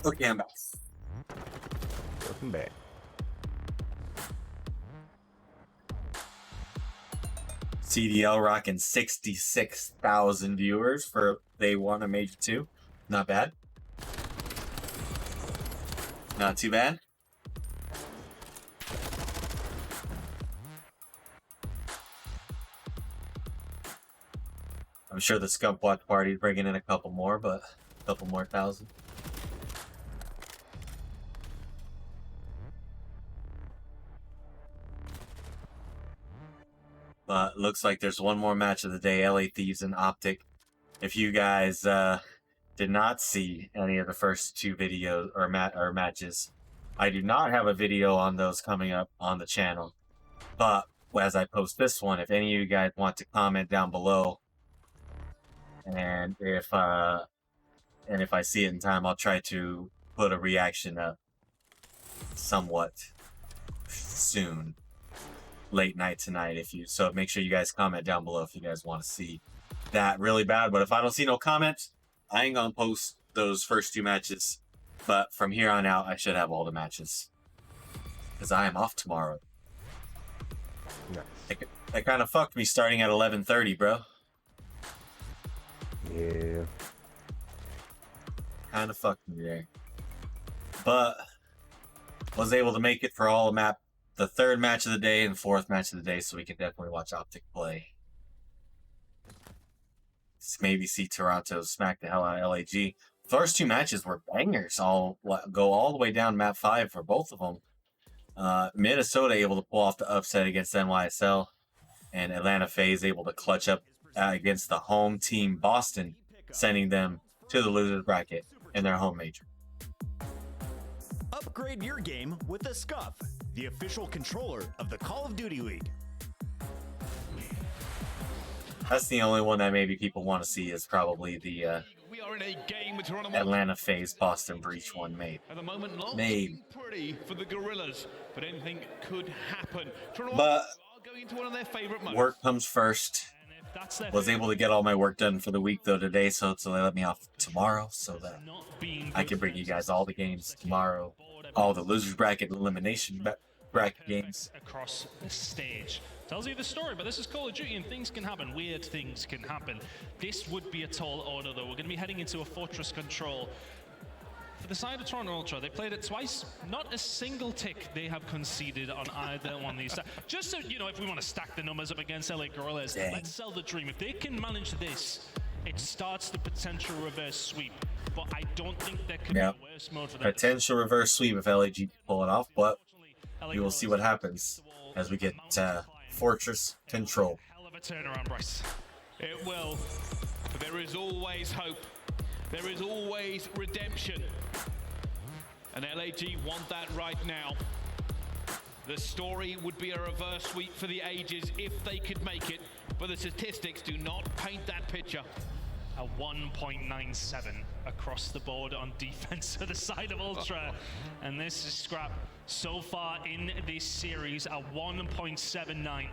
Okay, I'm back. Welcome back. CDL rocking 66,000 viewers for they won a Major 2. Not bad. Not too bad. I'm sure the Skunk Watch Party is bringing in a couple more, but a couple more thousand. But looks like there's one more match of the day, LA Thieves and Optic. If you guys did not see any of the first two videos or matches, I do not have a video on those coming up on the channel. But as I post this one, if any of you guys want to comment down below, and if I see it in time, I'll try to put a reaction up somewhat soon, late night tonight. So make sure you guys comment down below if you guys want to see that really bad. But if I don't see no comments, I ain't gonna post those first two matches. But from here on out, I should have all the matches because I am off tomorrow. Nice. That kind of fucked me starting at 11:30, bro. Yeah. Kind of fucked me there. But was able to make it for all the third match of the day and fourth match of the day, so we can definitely watch Optic play. Maybe see Toronto smack the hell out of LAG. First two matches were bangers. Go all the way down map 5 for both of them. Minnesota able to pull off the upset against NYSL, and Atlanta Faze able to clutch up against the home team Boston, sending them to the losers bracket in their home major. Upgrade your game with a Scuff, the official controller of the Call of Duty League. That's the only one that maybe people want to see is probably the We are in a game with Toronto Atlanta Faze Boston Breach one, maybe. At the moment, not Maybe. pretty for the Guerillas, but anything could happen. Toronto But are going into one of their favorite modes. work comes first. And if that's their Was able to get all my work done for the week though today, so they let me off tomorrow so that not being I can bring you guys all the games tomorrow, all the losers bracket and elimination bracket games. across the stage. Tells you the story, but this is Call of Duty and things can happen. Weird things can happen. This would be a tall order though. We're going to be heading into a Fortress control. For the side of Toronto Ultra, they played it twice. Not a single tick they have conceded on either one of these. Just so, you know, if we want to stack the numbers up against LA Guerillas, let's sell the dream. If they can manage this, it starts the potential reverse sweep. But I don't think there could be a worse mode for them. Potential reverse sweep if LAG can pull it off, but we will see what happens as we get Fortress control. Hell of a turnaround, Bryce. It will. But there is always hope. There is always redemption. And LAG want that right now. The story would be a reverse sweep for the ages if they could make it, but the statistics do not paint that picture. A 1.97 across the board on defense to the side of Ultra. And this is Scrap so far in this series, a 1.79.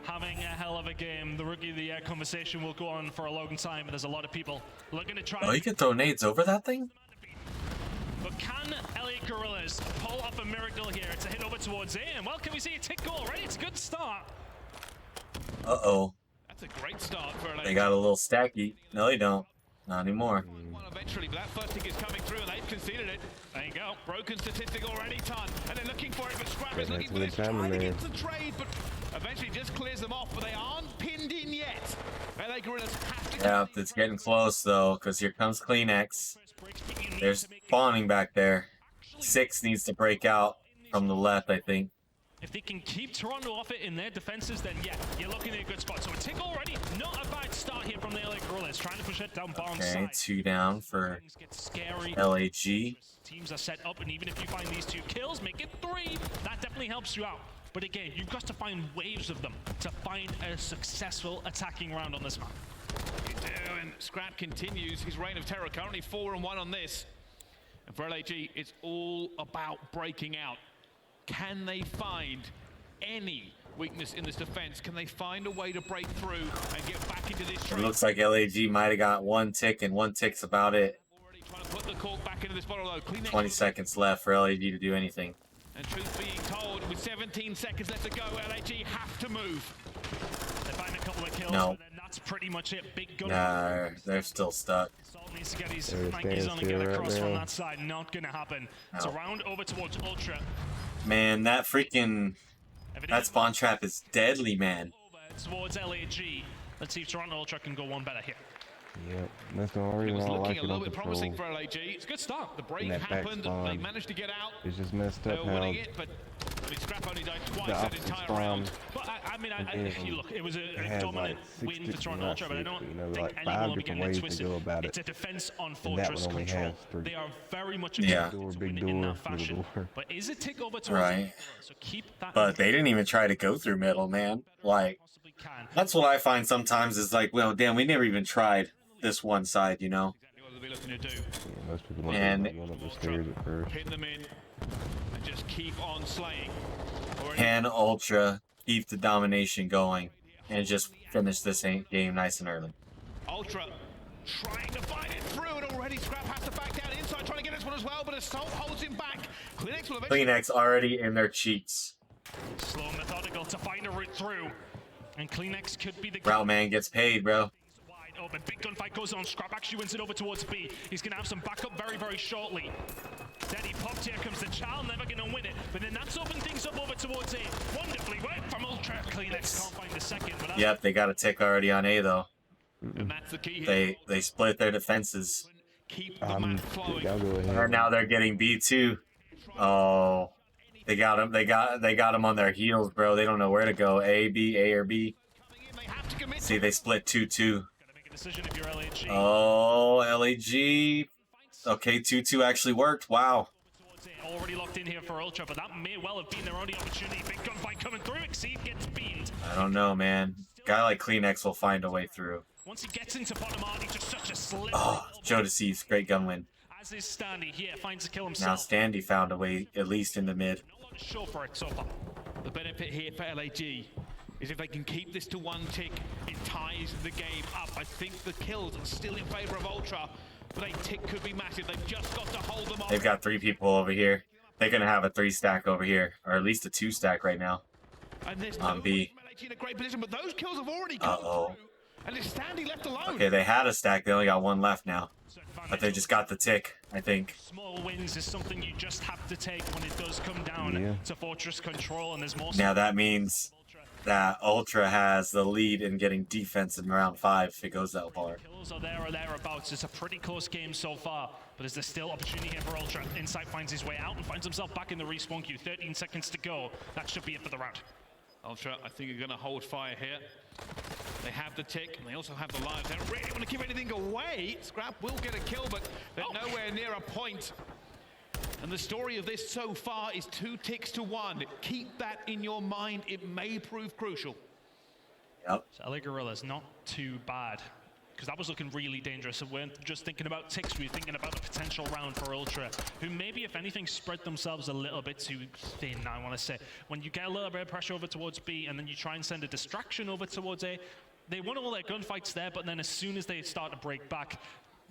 Having a hell of a game. The Rookie of the Year conversation will go on for a long time, but there's a lot of people looking to try. Oh, you can throw nades over that thing? But can LA Guerillas pull off a miracle here to hit over towards aim? Well, can we see a tick goal already? It's a good start. Uh-oh. That's a great start for LAG. They got a little stacky. No, they don't. Not anymore. One eventually, but that first tick is coming through and they've conceded it. There you go. Broken statistic already, Ton. And they're looking for it, but Scrap is Yeah, looking that's for this, a good trying to timing get the trade, but eventually just clears them off, but they aren't pinned in yet. LA Guerillas have to Yeah, it's getting close though, because here comes Kleenex. They're spawning back there. 6 needs to break out from the left, I think. If they can keep Toronto off it in their defenses, then yeah, you're looking at a good spot. So a tick already, not a bad start here from the LA Guerillas, trying to push it down bomb Okay, side. 2 down for Things get scary. LAG. Teams are set up, and even if you find these 2 kills, make it 3. That definitely helps you out. But again, you've got to find waves of them to find a successful attacking round on this map. You do, and Scrap continues his reign of terror, currently 4-1 on this. And for LAG, it's all about breaking out. Can they find any weakness in this defense? Can they find a way to break through and get back into this It trade? looks like LAG might have got 1 tick, and 1 tick's about it. Already trying to put the cork back into this bottle though. 20 seconds left for LAG to do anything. And truth being told, with 17 seconds left to go, LAG have to move. They find a couple of kills, No. but then that's pretty much it. Big gun. Nah, they're still stuck. Salt needs to get his They're Nikes on and get standstill right across from now. that side. Not gonna happen. It's No. around over towards Ultra. Man, that freaking that spawn trap is deadly, man. Over towards LAG. Let's see if Toronto Ultra can go one better here. Yep, that's the only It was reason I looking like a it little on bit promising control. for LAG. It's a good start. The break that back happened. They spawn managed to get out. It's just messed They up were how winning it, but I mean, Scrap only died twice the that opposite entire spawn. round. But I mean, Again, you look, it was it a has dominant like win 6 for Toronto not Ultra, but I 6, don't you know, think like anyone 5 will be different getting it ways to twisted. go about it. It's a defense on And that Fortress one only control. has 3. They are very much Yeah. expected to Big win in door, that little fashion. door. But is it take over towards Right. So keep that. But they didn't even try to go through middle, man. Like, possibly can. that's what I find sometimes is like, well, damn, we never even tried this one side, you know? Exactly what they'll be looking to do. Yeah, most people don't And- going up the stairs at first. Pin them in and just keep on slaying. Already Can Ultra keep the domination going and just finish this game nice and early? Ultra trying to find it through, and already Scrap has to back down inside, trying to get this one as well, but Assault holds him back. Clinics will eventually... Kleenex already in their cheeks. Slow and methodical to find a route through. And Kleenex could be the Route man gets paid, bro. wide open. Big gunfight goes on. Scrap actually wins it over towards B. He's going to have some backup very, very shortly. Then he popped. Here comes the Chal. Never going to win it. But then that's opened things up over towards A. Wonderfully worked from Ultra. Kleenex can't find the second. But Yep, they got a tick already on A, though. And that's the key here. They split their defenses. Keep the map flowing. Y'all go ahead. Or now they're getting B2. Oh, they got him. They got him on their heels, bro. They don't know where to go. A, B, A, or B. Coming in, they have to commit. See, they split 2-2. gotta make a decision if you're LAG. Oh, LAG. Okay, 2-2 actually worked. Wow. Towards A. Already locked in here for Ultra, but that may well have been their only opportunity. Big gunfight coming through. Exceed gets beamed. I don't know, man. Guy like Kleenex will find a way through. Once he gets into bottom arm, he's just such a slippery. Oh, JoeDecieves, great gun win. As is Standy here, finds a kill Now himself. Standy found a way, at least in the mid. Not sure for it so far. The benefit here for LAG is if they can keep this to one tick, it ties the game up. I think the kills are still in favor of Ultra, but a tick could be massive. They've just got to hold them off. They've got 3 people over here. They're going to have a 3-stack over here, or at least a 2-stack right now. And there's on no B. LAG in a great position, but those kills have already come Uh-oh. through. And it's Standy left alone. Okay, they had a stack. They only got 1 left now. But they just got the tick, I think. Small wins is something you just have to take when it does come down Yeah. to Fortress control, and there's more. Now that means that Ultra has the lead in getting defense in round 5 if it goes that far. Kills are there or thereabouts. It's a pretty close game so far, but is there still opportunity here for Ultra? Insight finds his way out and finds himself back in the respawn queue. 13 seconds to go. That should be it for the round. Ultra, I think, are going to hold fire here. They have the tick, and they also have the lives. They don't really want to give anything away. Scrap will get a kill, but they're nowhere near a point. And the story of this so far is 2 ticks to 1. Keep that in your mind. It may prove crucial. Yep. So LA Guerillas, not too bad. Because that was looking really dangerous. So we weren't just thinking about ticks, we were thinking about a potential round for Ultra, who maybe, if anything, spread themselves a little bit too thin, I want to say. When you get a little bit of pressure over towards B, and then you try and send a distraction over towards A, they won all their gunfights there, but then as soon as they start to break back,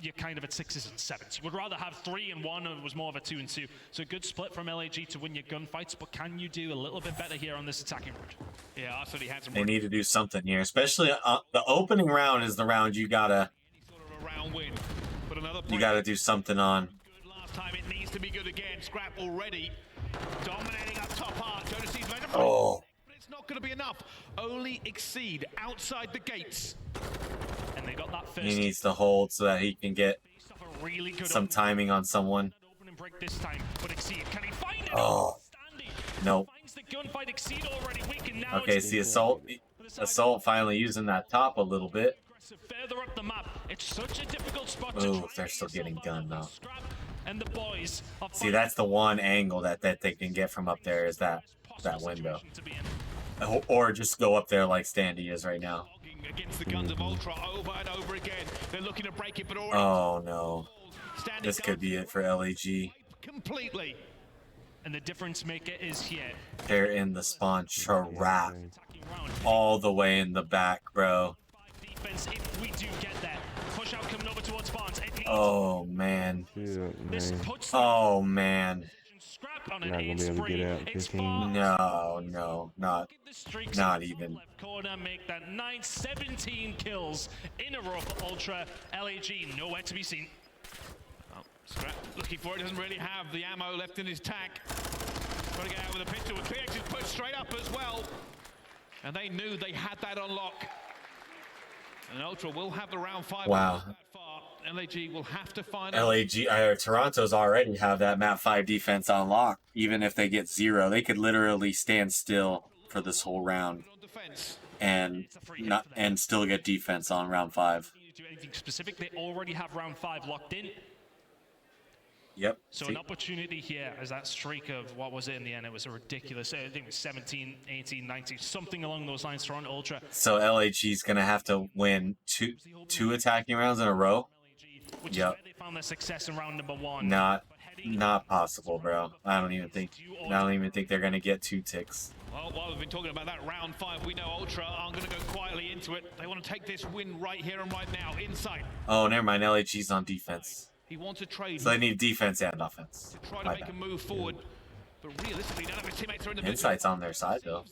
you're kind of at 6s and 7s. You would rather have 3 and 1, and it was more of a 2 and 2. So a good split from LAG to win your gunfights, but can you do a little bit better here on this attacking route? Yeah, Arsenal had some They need to do something here, especially the opening round is the round you gotta sort of a round win. But another do something on. good last time. It needs to be good again. Scrap already dominating up top hard. JoeDecieves made a break, Oh, but it's not going to be enough. Only Exceed outside the gates. And they got that first. he needs to hold so that he can get Based off a really good some timing on someone. opening break this time, but Exceed, can he find it? Oh. Standing. Nope. Finds the gunfight. Exceed already weak, and now Okay, it's see Assault finally using that top a little bit. aggressive further up the map. It's such a difficult spot Ooh, to try they're and still get getting yourself gunned, out. though. Scrap and the boys are See, that's the one angle that they can get from up there is that possible window. situation to be in. Or just go up there like Standy is right now. Logging against the guns of Ultra over and over again. They're looking to break it, but already Oh no. standing This could be it for LAG. completely. And the difference maker is here. They're in the spawn trap Attacking round. all the way in the back, bro. Defense, if we do get there. Push out coming over towards Barnes. It Oh man. This puts Oh man. Scrap on Not an gonna be 8 able to spree. get out in It's 15. far. No, not even. Left corner make that 17 kills in a row for Ultra. LAG nowhere to be seen. Oh, Scrap looking for it, doesn't really have the ammo left in his tack. Got to get out with a pistol. Clearex is pushed straight up as well. And they knew they had that on lock. And Ultra will have the round 5. Wow. That far. LAG will have to find Toronto's already have that map 5 defense on lock. Even if they get 0, they could literally stand still for this whole round and still get defense on round 5. Do anything specific? They already have round 5 locked in. Yep. So an opportunity here as that streak of, what was it in the end? It was a ridiculous, I think it was 17, 18, 19, something along those lines. Toronto Ultra. So LAG's gonna have to win two attacking rounds in a row. Which is where they found their success in round number 1. Not possible, bro. I don't even think they're gonna get 2 ticks. Well, while we've been talking about that round 5, we know Ultra aren't going to go quietly into it. They want to take this win right here and right now, inside. Oh, never mind. LAG's on defense. He wants a trade. So they need defense and offense. To try to make a move forward. But realistically, none of his teammates are in the Insight's on their side though.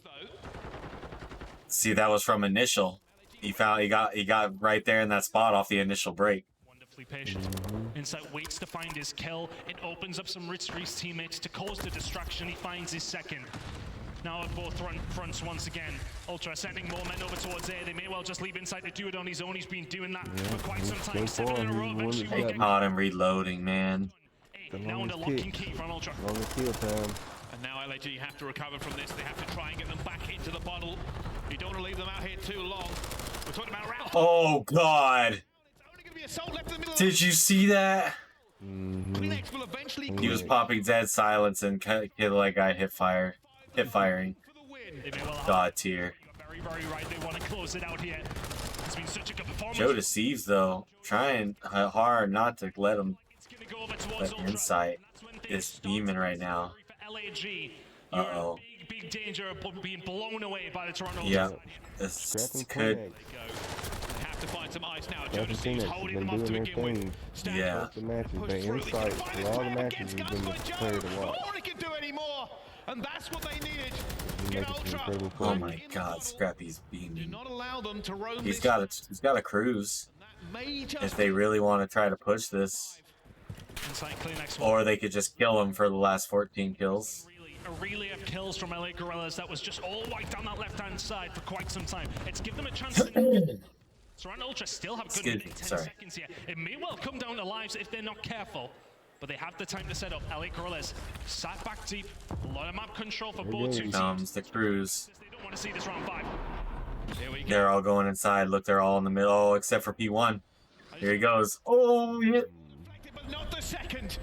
See, that was from initial. He got right there in that spot off the initial break. Wonderfully patient. Insight waits to find his kill. It opens up some rich for his teammates to cause the distraction. He finds his second. Now at both fronts once again. Ultra sending more men over towards A. They may well just leave Insight to do it on his own. He's been doing that for quite some time. 7 in a row. Eventually will get Caught him reloading, man. now under lock and key from Ultra. Longest kill time. And now LAG have to recover from this. They have to try and get them back into the bottle. You don't want to leave them out here too long. We're talking about round. Oh God! It's only going to be Assault left in the middle. Did you see that? Kleenex will eventually He was popping dead silence and killed that guy hit firing. for the win. They may well have God tier. very, very right. They want to close it out here. It's been such a good performance. JoeDecieves though, trying hard not to let him It's gonna go over towards Ultra. Insight That's when is things beaming start right now. for LAG. You're Uh-oh. in big danger of being blown away by the Toronto Yeah, Ultra. this Scrappy could. Kleenex. They have to find some ice now. Scrappy JoeDecieves Kleenex holding has them been up to doing begin their with. thing. Stand Yeah. up, The matches, push the through. They can Insight, find for his all the way up matches against has been the Guns, player but to Joe. watch. All he can do anymore, and that's what they needed. He's Get making some Ultra. incredible Oh plays. my God, Scrappy's Do beaming. not allow them to roam He's this. got a cruise. That may just If they really want to try to push this, Insight Kleenex or they could just kill him for the last 14 kills. a relay of kills from LA Guerillas that was just all white down that left-hand side for quite some time. It's give them a chance to... Toronto Ultra still have good Excuse me, minute, 10 sorry. seconds here. It may well come down to lives if they're not careful, but they have the time to set up. LA Guerillas sat back deep, a lot of map control for both two teams. Comes the cruise. They don't want to see this round 5. Here we go. They're all going inside. Look, they're all in the middle. Oh, except for P1. Here he goes. Oh, yeah. But not the second.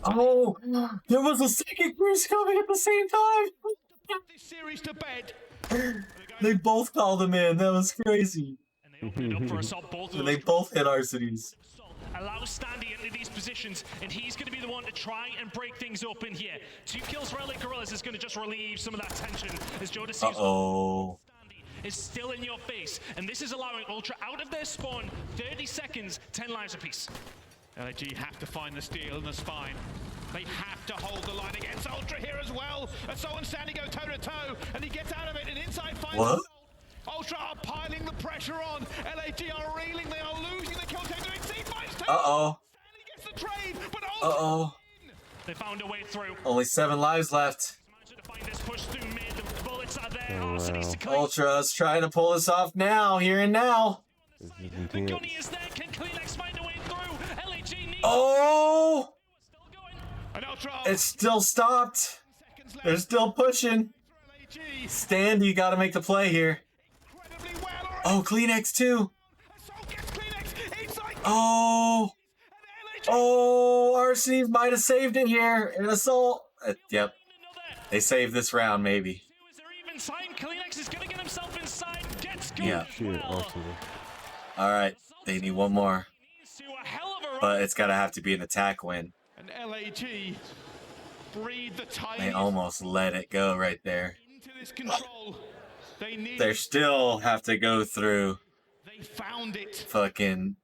Oh, there was a second cruise coming at the same time. Put this series to bed. They both called him in. That was crazy. And they open it up for assault. Both of And those they both hit arsenals. allow Standy into these positions, and he's going to be the one to try and break things open here. 2 kills for LA Guerillas is going to just relieve some of that tension as JoeDecieves Uh-oh. is still in your face, and this is allowing Ultra out of their spawn. 30 seconds, 10 lives apiece. LAG have to find the steel in the spine. They have to hold the line against Ultra here as well. Assault and Sandy go toe to toe, and he gets out of it, and Inside finds What? Assault. Ultra are piling the pressure on. LAG are reeling, they are losing the kill taker. Exceed finds two. Uh-oh. Sandy gets the trade, but Ultra Uh-oh. They found a way through. Only 7 lives left. Managed to find this push through mid. The bullets are there. Oh, Arson needs to clean. Ultra's trying to pull this off now, here and now. This is The intense. gunny is there. Can Kleenex find a way through? LAG needs Oh! still going. and Ultra It's still stopped. seconds left They're still pushing. for LAG. Standy got to make the play here. Incredibly well. All right. Oh, Kleenex too. Assault gets Kleenex. Inside. Oh. And LAG. Oh, Arsenal might have saved it here. An assault. Yep. Another. They saved this round, maybe. Is there even sign? Kleenex is going to get himself inside. Gets good Yeah. as Shit, well. Arsenal. All right. They need one more. Needs to a hell of a run. But it's got to have to be an attack win. And LAG breathe the They tide almost let it go right there. into this control. They need They still have to go through They found it. fucking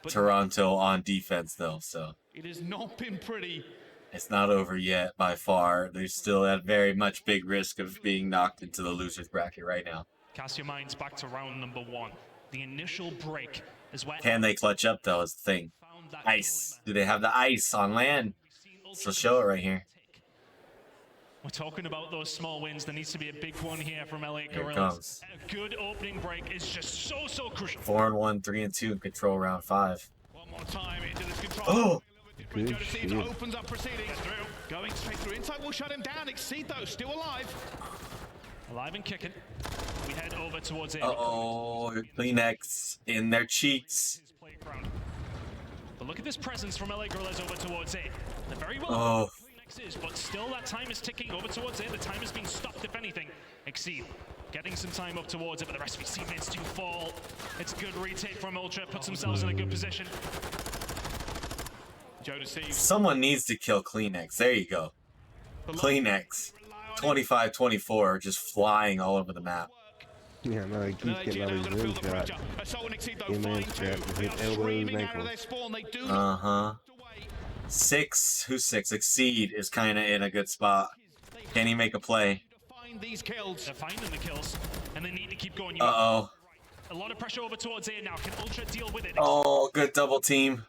Toronto on defense, though, so it has not been pretty. it's not over yet by far. They're still at very much big risk of being knocked into the loser's bracket right now. Cast your minds back to round number 1. The initial break is where... Can they clutch up, though, is the thing. Ice. Do they have the ice on land? So show it right here. We're talking about those small wins. There needs to be a big one here from LA Here it Guerillas. comes. A good opening break is just so crucial. 4-1, 3-2 in control round 5. One more time into this control. Oh! Good JoeDecieves shit. opens up proceedings. Going straight through. Insight will shut him down. Exceed though, still alive. Alive and kicking. We head over towards it. Uh-oh, Kleenex in their cheeks. His playground. But look at this presence from LA Guerillas over towards it. They're very well. Oh. Is, but still that time is ticking over towards it. The time is being stopped, if anything. Exceed getting some time up towards it, but the rest of his teammates do fall. It's a good retake from Ultra, puts themselves in a good position. JoeDecieves. Someone needs to kill Kleenex. There you go. Kleenex. 25-24, just flying all over the map. Yeah, no, he keeps getting all these rim shots. Him and Scrappy hit elbows and ankles. Uh-huh. 6. Who's 6? Exceed is kind of in a good spot. Can he make a play? They're finding the kills, and they need to keep going. Uh-oh. A lot of pressure over towards A now. Can Ultra deal with it? Oh, good double team.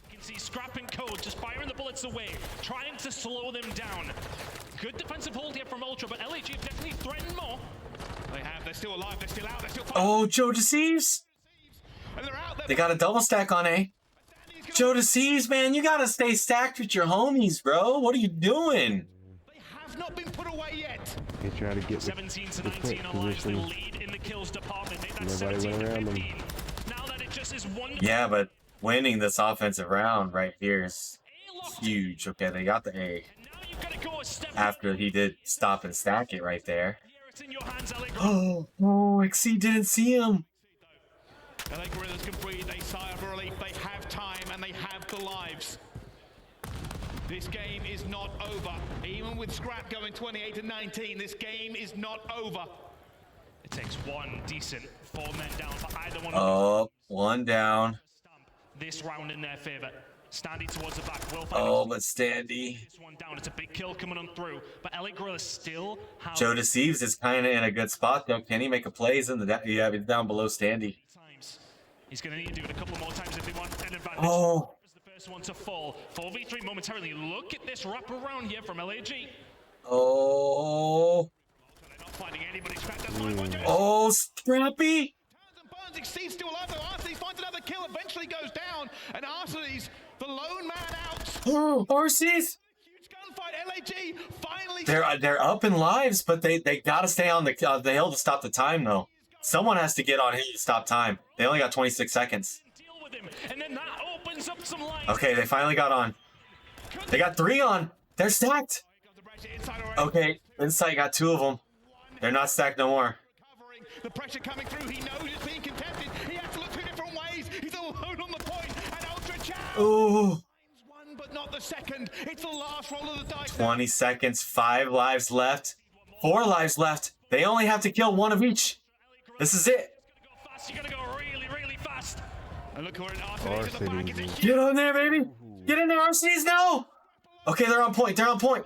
You can see Scrap and Code just firing the bullets away, trying to slow them down. Good defensive hold here from Ultra, but LAG have definitely threatened more. They're still alive, they're still out, they're still fighting. Oh, JoeDecieves. And they're out there. They got a double stack on A. JoeDecieves, man, you gotta stay stacked with your homies, bro. What are you doing? They have not been put away yet. He tried to get 17 to the 19 quick allies, the position. lead in the kills department. Made that Nobody 17 went to around 15. Now that it just is one. Yeah, but winning this offensive round right here is huge. Okay, they got the A. And now you've got to go a step After he did stop and stack it right there. here. It's in your hands, Allegro. Oh, no, Exceed didn't see him. LA Guerillas can breathe a sigh of relief. They have time and they have the lives. This game is not over. Even with Scrap going 28-19, this game is not over. It takes one decent 4 men down for either one. Oh, one down. This round in their favor. Standy towards the back. Will find Oh, but Standy. this one down. It's a big kill coming on through. But LA Guerillas still have JoeDecieves is kind of in a good spot, though. Can he make a play? He's in the yeah, he's down below Standy. times. He's going to need to do it a couple more times if they want an advantage. Oh. The first one to fall. 4v3 momentarily. Look at this wraparound here from LAG. Oh. They're not finding anybody. Scrap does find one. Oh, Scrappy. Burns exceeds still alive though. Arsenes finds another kill, eventually goes down, and Arsenes, the lone man out. Oh, Arsenes. Huge gunfight. LAG finally. They're up in lives, but they gotta stay on the hill to stop the time, though. Someone has to get on hill to stop time. They only got 26 seconds. Deal with him. And then that opens up some lines. Okay, they finally got on. They got 3 on. They're stacked. Okay, Insight got 2 of them. They're not stacked no more. Covering the pressure coming through. He knows it's being contested. He has to look 2 different ways. He's alone on the point, and Ultra Chow. Ooh. One, but not the second. It's the last roll of the dice. 20 seconds, 5 lives left. 4 lives left. They only have to kill 1 of each. This is it. You gotta go really fast. And look where Arsenes is in the back. It's a huge Get on there, baby. Get in there, Arsenes, now. Okay, they're on point. They're on point.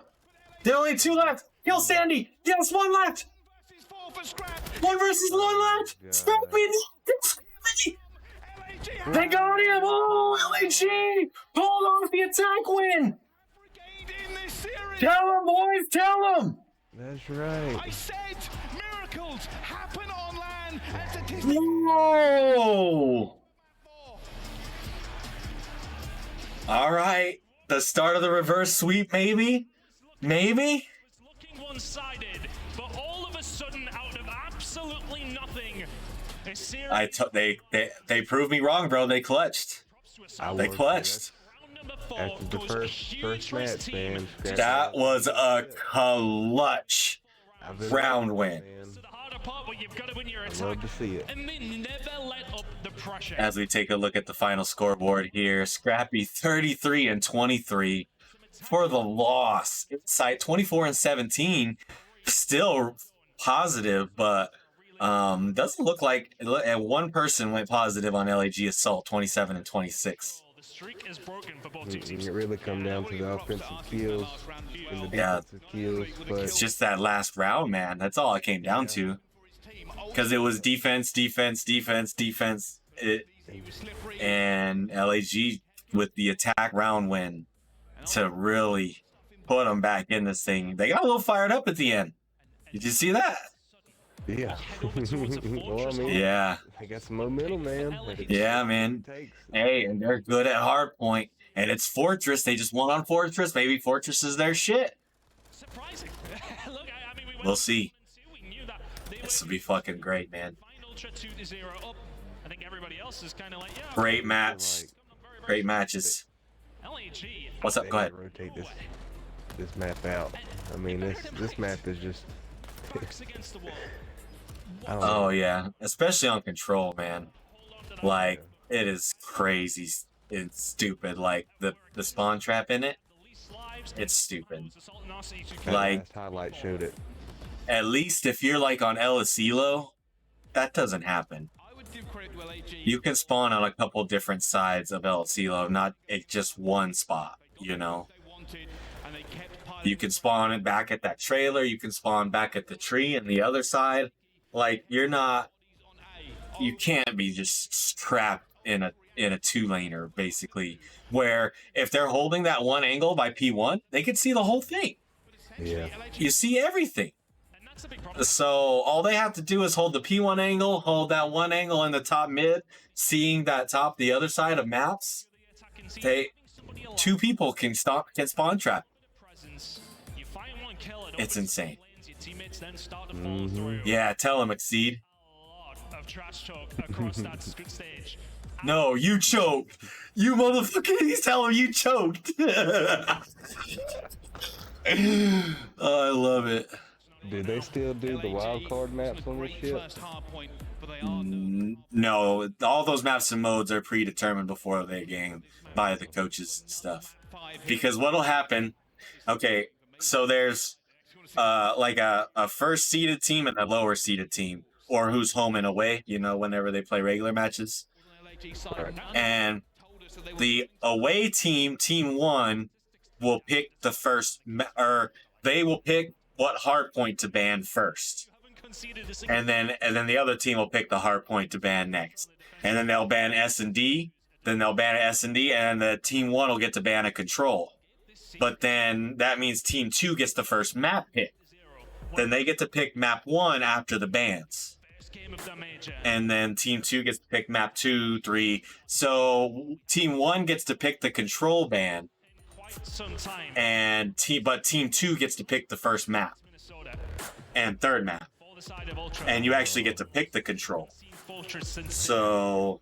There are only 2 left. Kill Sandy. Yes, 1 left. versus 4 for Scrap. 1 versus 1 left. Scrappy. Scrappy. LAG They got him. Oh, LAG. Hold off the attack win. gained in this series. Tell them, boys. Tell them. That's right. I said miracles happen on land and statistics. Whoa. All right. The start of the reverse sweep, maybe? Maybe? It's looking one-sided, but all of a sudden, out of absolutely nothing, a series They proved me wrong, bro. They clutched. They clutched. round number 4 After the goes first huge for his match, team. man. Scrappy- That was a clutch I've been round watching, win. man. To the harder part where you've got to win your Love attack, to see it. and they never let up the pressure. As we take a look at the final scoreboard here, Scrappy 33-23 for the loss. Insight 24-17, still positive, but Doesn't look like one person went positive on LAG Assault, 27 and 26. The streak is broken for both teams. It really come down to the offensive kills and the Yeah. defensive kills, but It's just that last round, man. That's all it came down to. Because it was defense, defense, defense, defense, and LAG with the attack round win to really put them back in this thing. They got a little fired up at the end. Did you see that? yeah. Well, I mean, Yeah. they got some momentum, man. Yeah, man. Hey, and they're good at Hardpoint. And it's Fortress. They just won on Fortress. Maybe Fortress is their shit. Surprising. Look, I mean, We'll see. We knew that they This were will be fucking great, man. Ultra 2-0 up. I think everybody else is kind of like, yeah. Great match. Great matches. LAG. What's up? They Go ahead. gotta rotate this map out. I mean, this map is just. Backs against the wall. I don't know. Oh, yeah. Especially on Control, man. Like, it is crazy. It's stupid. Like, the spawn trap in it, it's stupid. That Like, last highlight showed it. at least if you're, like, on El Asilo, that doesn't happen. I would give credit to LAG. You can spawn on a couple different sides of El Asilo, not at just one spot, you know? They wanted, and they kept piling You can spawn it back at that trailer, you can spawn back at the tree and the other side. Like, you're not, on A. you can't be just trapped in a 2-laner, basically, where if they're holding that one angle by P1, they can see the whole thing. Yeah. You see everything. And that's a big problem. So all they have to do is hold the P1 angle, hold that one angle in the top mid, seeing that top the other side of maps. They, two people can spawn trap. You find one kill, it It's opens insane. lanes, your teammates then start to follow through. Yeah, tell him, Exceed. A lot of trash talk across that good stage. No, you choked. You motherfucker, he's telling him you choked. Oh, I love it. Do they still do the wild card maps on this shit? First hard point, but they are No, all those maps and modes are predetermined before they game by the coaches and stuff. Because what'll happen, okay, so there's like a first seeded team and a lower seeded team, or who's home and away, you know, whenever they play regular matches. And the away team, team 1, will pick the first, or they will pick what hardpoint to ban first. And then the other team will pick the hardpoint to ban next. And then they'll ban S&D, then they'll ban S&D, and the team 1 will get to ban a control. But then that means team 2 gets the first map pick. Then they get to pick map 1 after the bans. And then team 2 gets to pick map 2, 3. So team 1 gets to pick the control ban. And but team 2 gets to pick the first map and third map. And you actually get to pick the control. So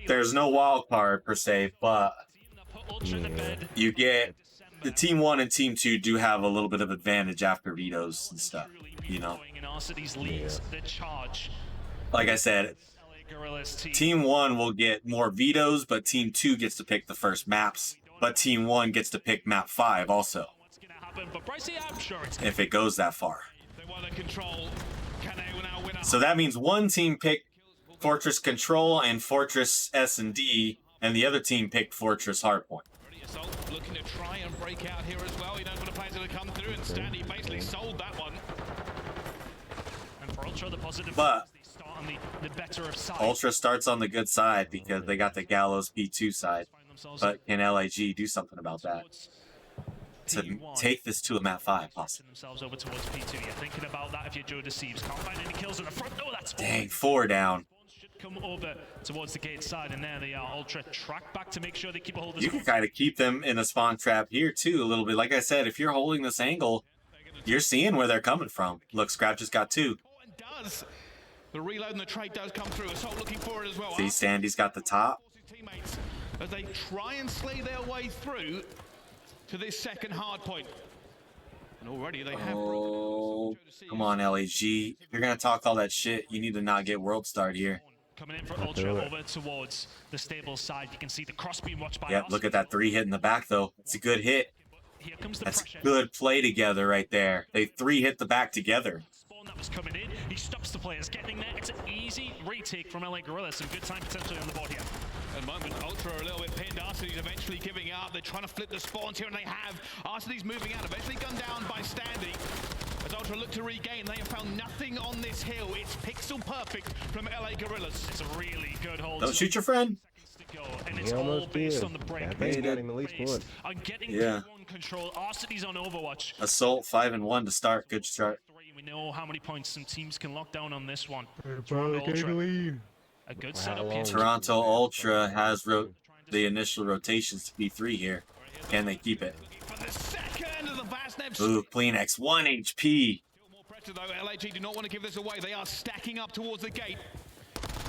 there's no wild card per se, but you get the team 1 and team 2 do have a little bit of advantage after vetoes and stuff, you know. Like I said, team 1 will get more vetoes, but team 2 gets to pick the first maps, but team 1 gets to pick map 5 also, if it goes that far. So that means one team picked Fortress Control and Fortress S&D, and the other team picked Fortress Hardpoint. looking to try and break out here as well. He knows what the players are going to come through, and Standy basically sold that one. And for Ultra, the positive But they start on the better of side. Ultra starts on the good side because they got the Gallows P2 side. But can LAG do something about that? To take this to a map 5, possibly. Themselves over towards P2. You're thinking about that if you're JoeDecieves. Can't find any kills in the front. Oh, that's Dang, 4 down. Should come over towards the gate side, and there they are. Ultra track back to make sure they keep a hold of You this. can kind of keep them in a spawn trap here too, a little bit. Like I said, if you're holding this angle, you're seeing where they're coming from. Look, Scrap just got 2. And does. The reload and the trade does come through. Assault looking for it as well. See, Standy's got the top. Teammates as they try and slay their way through to this second hard point. And already they have Oh, come on, LAG. If you're going to talk all that shit, you need to not get world start here. Coming in for Ultra over towards the stable side. You can see the cross being watched by Yep, look at that 3 hit in the back, though. It's a good hit. Here comes the That's pressure. good play together right there. They 3 hit the back together. is coming in. He stops the players getting there. It's an easy retake from LA Guerillas. Some good time potentially on the board here. At the moment, Ultra are a little bit pinned. Arseny's eventually giving up. They're trying to flip the spawns here, and they have. Arseny's moving out, eventually gunned down by Standy. As Ultra look to regain, they have found nothing on this hill. It's pixel perfect from LA Guerillas. It's a really good hold. Don't shoot your friend. And it's all based on the break. Got him at least once. On getting Yeah. P1 control. Arseny's on Overwatch. Assault 5-1 to start. Good start. We know how many points some teams can lock down on this one. Probably gave the lead. A good setup here. Toronto Ultra has the initial rotations to P3 here. Can they keep it? For the second of the Vaznev. Ooh, Kleenex, 1 HP. More pressure though. LAG do not want to give this away. They are stacking up towards the gate.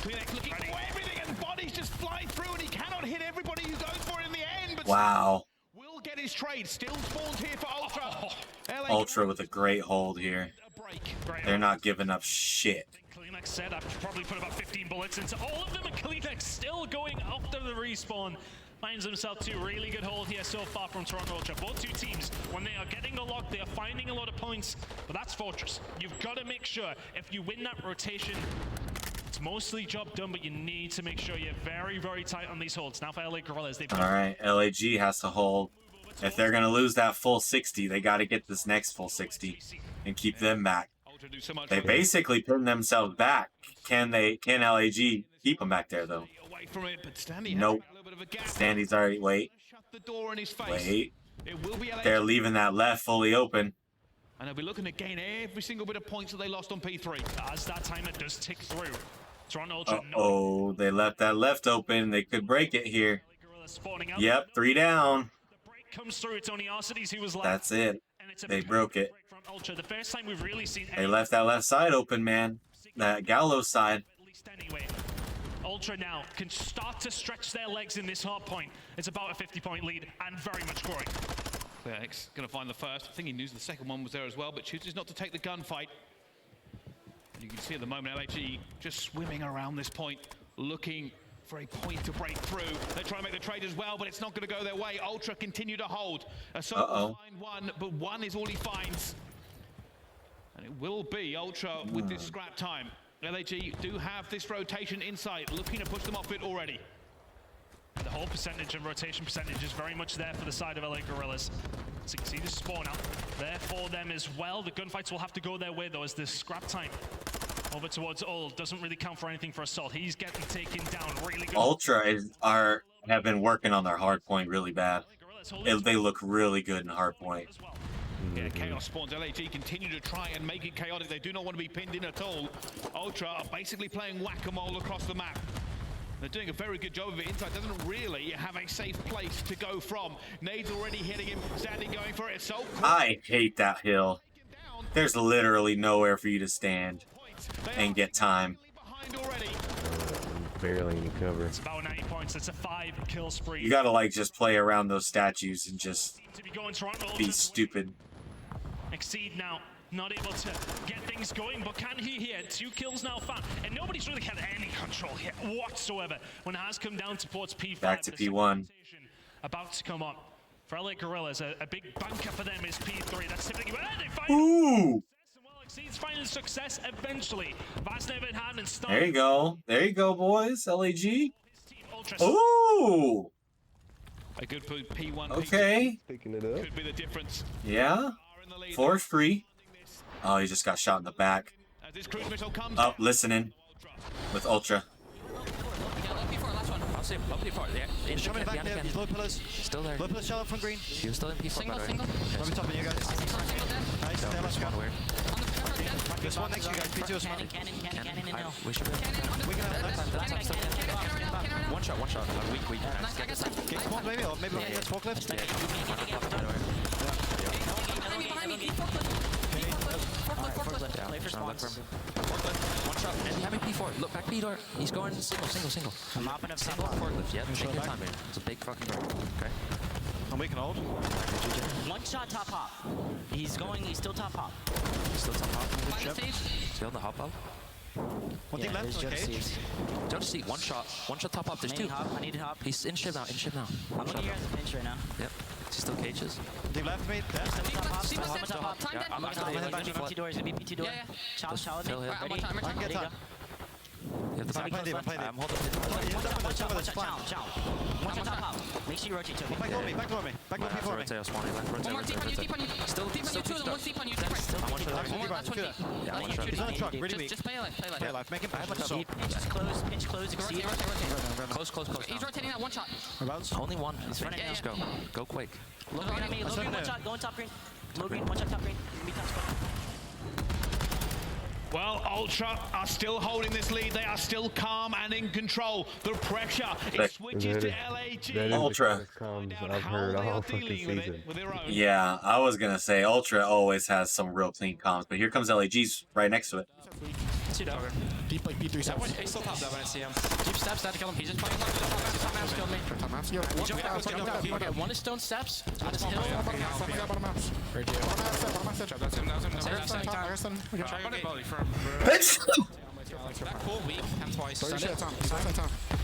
Kleenex looking for everything, and bodies just fly through, and he cannot hit everybody who goes for it in the end. But Wow. will get his trade. Still spawns here for Ultra. LA Ultra with a great hold here. a break. They're not giving up shit. Kleenex said I've probably put about 15 bullets into all of them, and Kleenex still going after the respawn. Finds himself two really good hold here so far from Toronto Ultra. Both two teams, when they are getting the lock, they are finding a lot of points, but that's Fortress. You've got to make sure if you win that rotation, it's mostly job done, but you need to make sure you're very, very tight on these holds. Now for LA Guerillas, they've got... All right, LAG has to hold. If they're going to lose that full 60, they got to get this next full 60 and keep them back. Ultra do so much They for basically pin themselves back. Can LAG keep them back there, though? away from it, but Standy Nope. has a little bit of a gap. Standy's already... Wait. Shut the door in his face. Wait. It will be LAG. They're leaving that left fully open. And they'll be looking to gain every single bit of points that they lost on P3. As that timer does tick through, Toronto Ultra... Uh-oh, they left that left open. They could break it here. Guerillas spawning out. Yep, 3 down. The break comes through. It's only Arseny's who was left. That's it. And it's a They big broke it. break from Ultra. The first time we've really seen... They left that left side open, man. That Gallows side. At least anyway. Ultra now can start to stretch their legs in this hard point. It's about a 50-point lead and very much growing. Kleenex going to find the first. I think he knew the second one was there as well, but chooses not to take the gunfight. And you can see at the moment LAG just swimming around this point, looking for a point to break through. They try to make the trade as well, but it's not going to go their way. Ultra continue to hold. Assault will find one, but one is all he finds. And it will be Ultra with this scrap time. LAG do have this rotation in sight, looking to push them off it already. And the whole percentage and rotation percentage is very much there for the side of LA Guerillas. So you can see the spawn out there for them as well. The gunfights will have to go their way though, as this scrap time over towards Ul doesn't really count for anything for Assault. He's getting taken down really good. Ultra have been working on their hard point really bad. They look really good in hard point. Yeah, chaos spawns. LAG continue to try and make it chaotic. They do not want to be pinned in at all. Ultra are basically playing whack-a-mole across the map. They're doing a very good job of it. Inside doesn't really have a safe place to go from. Nades already hitting him. Standing going for it. So I hate that hill. There's literally nowhere for you to stand and get time. behind already. Barely any cover. It's about 90 points. It's a 5-kill spree. You gotta like just play around those statues and just to be going Toronto be Ultra. stupid. Exceed now, not able to get things going, but can he here? 2 kills now found, and nobody's really had any control here whatsoever when it has come down towards P5. Back to The P1. about to come up. For LA Guerillas, a big bunker for them is P3. That's typically where they find Ooh! well, Exceed's finding success eventually. Vaznev in hand and start. There you go. There you go, boys. LAG. His team Ultra Ooh! A good P1. Okay. Picking it up. Could be the difference. Yeah. Are in the lead. Force free. Oh, he just got shot in the back. As this cruise missile comes. Up, listening with Ultra. He's coming back there. He's low pillars. Still there. Low pillars, shell up from green. He was still in P4, by the way. Right top of you guys. Nice. Stay left go. There's one next to you guys. P2 or something. We should be. We can have one shot. Weak. Gate spawn maybe, or maybe we can get forklift. One shot. And you have a P4. Look back P door. He's going single. I'm hopping up single forklift. Yeah, take your time, man. It's a big fucking break. Okay. And we can hold. One shot top hop. He's still top hop. Still top hop. Good stage. Still on the hop up. One thing left on the cage. Don't see one shot top up. There's 2. I need hop. He's in ship now. I'm looking here as a pinch right now. Yep. Is he still cages? Deep left me. Time dead. PT door is gonna be PT door. Challenge. Ready? I can get time. You have the I'm playing deep. I'm holding it. Watch out. One shot top. Make sure you rotate to me. Back toward me. Back toward me. Back toward me. Rotate, spawning left. One more deep on you, deep on you. Still deep on you, two of them, one's deep on you, deep right. I want you to One more, last one deep. Yeah, I want you He's on the truck. Really weak. Just play alive, play alive. Play alive. Make him push. Pinch close, exceed. Close. He's rotating that one shot. Only one. He's running Just go. Go quick. Low green on me, low green, one shot, go on top green. Low green, one shot top green. Me top spot. Well, Ultra are still holding this lead. They are still calm and in control. The pressure it switches to LAG. Ultra. I've heard all fucking season. Yeah, I was gonna say Ultra always has some real clean comms, but here comes LAG's right next to it. Deep like P3 steps. He's still top that when I see him. Deep steps, had to kill him. He's just playing top maps killed me. Top maps. Okay, one is stone steps. On his hill. Bottom maps. Right here. That's him. That cool weak. Him twice.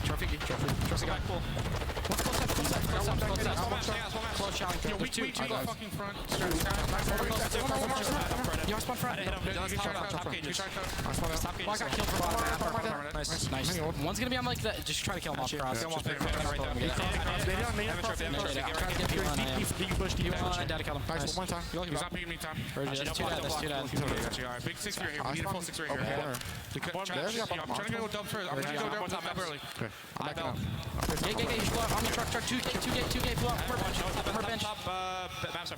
Trophy guy cool. Close challenge. Yo, we two fucking front. You spawn front. I got killed from bottom. Nice. One's gonna be on like that. Just try to kill him off cross. I'm trying to get people on him. You want data kill him. Nice. One time. He's not picking me time. That's too dead. Big 6 right here. We need a full 6 right here. I'm trying to go dump first. I'm trying to go dump top map early. I know. Gate. On the truck. Two gate. Pull out. Per bench. I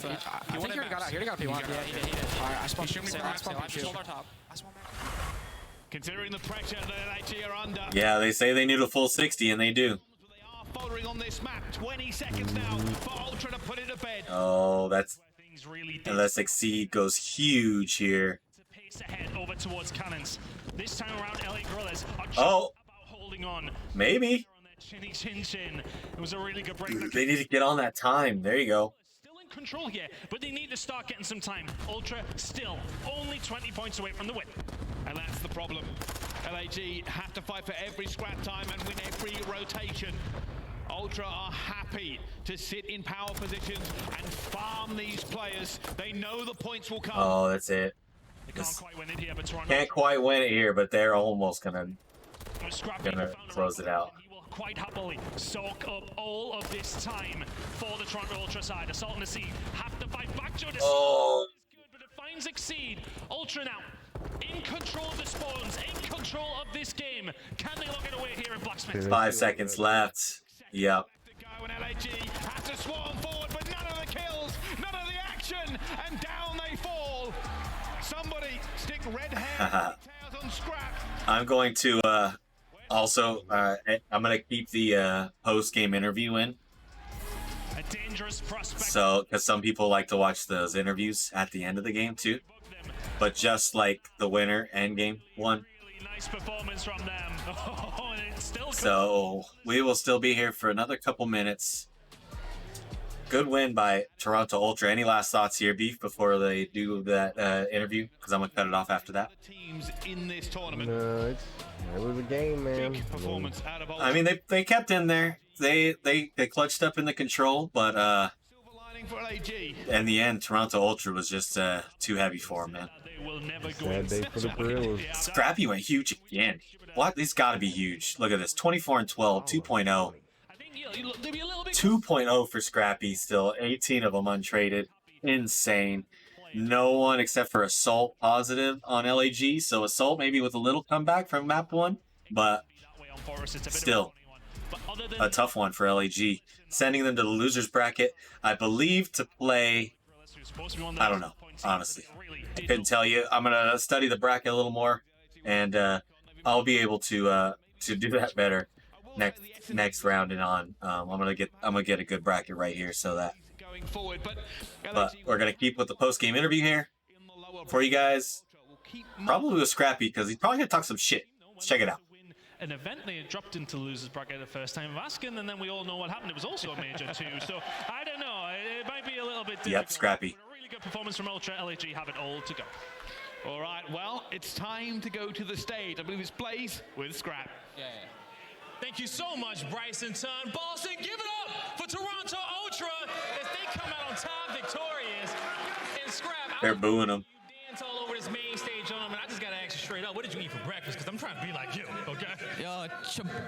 think he already got out. He already got P1. Yeah, he did. Alright, I spawned P2. Considering the pressure that LAG are under. Yeah, they say they need a full 60, and they do. They are following on this map. 20 seconds now for Ultra to put it to bed. Oh, that's... Unless Exceed goes huge here. Pace ahead over towards cannons. This time around, LA Guerillas are just about holding on. Maybe. Chin. It was a really good break. They need to get on that time. There you go. Still in control here, but they need to start getting some time. Ultra still only 20 points away from the win. And that's the problem. LAG have to fight for every scrap time and win every rotation. Ultra are happy to sit in power positions and farm these players. They know the points will come. Oh, that's it. They can't quite win it here, but Toronto can't quite win it here, but they're almost gonna close it out. He will quite happily soak up all of this time for the Toronto Ultra side. Assault on the Seed have to fight back. JoeDecieves is good, but it finds Exceed. Ultra now in control of the spawns, in control of this game. Can they lock it away here in Blacksmith? 5 seconds left. Yep. And LAG have to swarm forward, but none of the kills, none of the action, and down they fall. Somebody stick red hair on Scrap. I'm going to also I'm gonna keep the post-game interview in. A dangerous prospect. So, because some people like to watch those interviews at the end of the game too. But just like the winner end game one. Really nice performance from them. And it's still so we will still be here for another couple minutes. Good win by Toronto Ultra. Any last thoughts here, Beef, before they do that interview? Because I'm gonna cut it off after that. Teams in this tournament. No, it was a game, man. Big performance out of Ultra. I mean, they kept in there. They clutched up in the control, but for LAG. in the end, Toronto Ultra was just too heavy for them, man. Sad day for the Guerillas. Scrappy went huge again. What? This got to be huge. Look at this. 24 and 12, 2.0. 2.0 for Scrappy still. 18 of them untraded. Insane. No one except for Assault positive on LAG. So Assault maybe with a little comeback from map 1. But still, a tough one for LAG. Sending them to the losers bracket, I believe, to play... I don't know, honestly. I couldn't tell you. I'm going to study the bracket a little more. And I'll be able to do that better next round and on. I'm gonna get a good bracket right here so that. But we're gonna keep with the post game interview here for you guys. Probably with Scrappy because he's probably gonna talk some shit. Let's check it out. An event they had dropped into losers bracket the first time of asking, and then we all know what happened. It was also a major too. So I don't know. It might be a little bit difficult. Yep, Scrappy. A really good performance from Ultra. LAG have it all to go. All right, well, it's time to go to the stage. I believe it's Blaze with Scrap. Yeah. Thank you so much, Bryson Ton. Boston, give it up for Toronto Ultra as they come They're booing him. Dance all over this main stage on him, and I just gotta ask you straight up, what did you eat for breakfast? Because I'm trying to be like you, okay? Yo,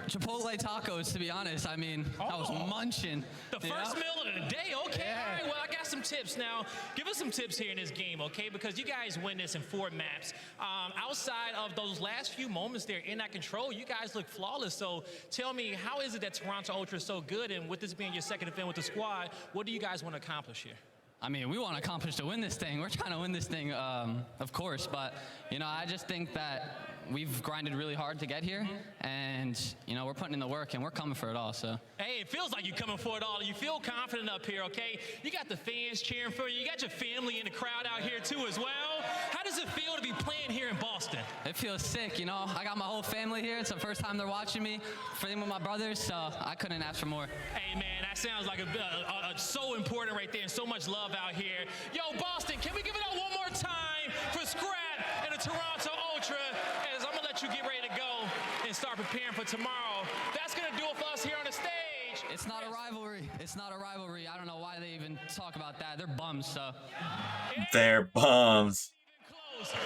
Chipotle tacos, to be honest. I mean, I was munching. The first meal of the day, okay. Yeah. All right, well, I got some tips now. Give us some tips here in this game, okay? Because you guys win this in 4 maps. Outside of those last few moments there in that control, you guys look flawless. So tell me, how is it that Toronto Ultra is so good? And with this being your second event with the squad, what do you guys want to accomplish here? I mean, we want to accomplish to win this thing. We're trying to win this thing, of course. But, you know, I just think that we've grinded really hard to get here. And, you know, we're putting in the work, and we're coming for it all, so. Hey, it feels like you're coming for it all. You feel confident up here, okay? You got the fans cheering for you. You got your family in the crowd out here, too, as well. How does it feel to be playing here in Boston? It feels sick, you know. I got my whole family here. It's the first time they're watching me, playing with my brothers, so I couldn't ask for more. Hey, man, that sounds like so important right there, and so much love out here. Yo, Boston, can we give it up one more time for Scrap and the Toronto Ultra? As I'm going to let you get ready to go and start preparing for tomorrow. That's going to do it for us here on the stage. It's not a rivalry. It's not a rivalry. I don't know why they even talk about that. They're bums, so. They're bums.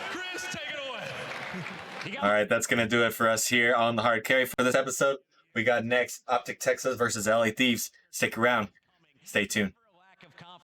Chris, take it away. All right, that's going to do it for us here on the Hard Carry for this episode. We got next Optic Texas versus LA Thieves. Stick around. Stay tuned.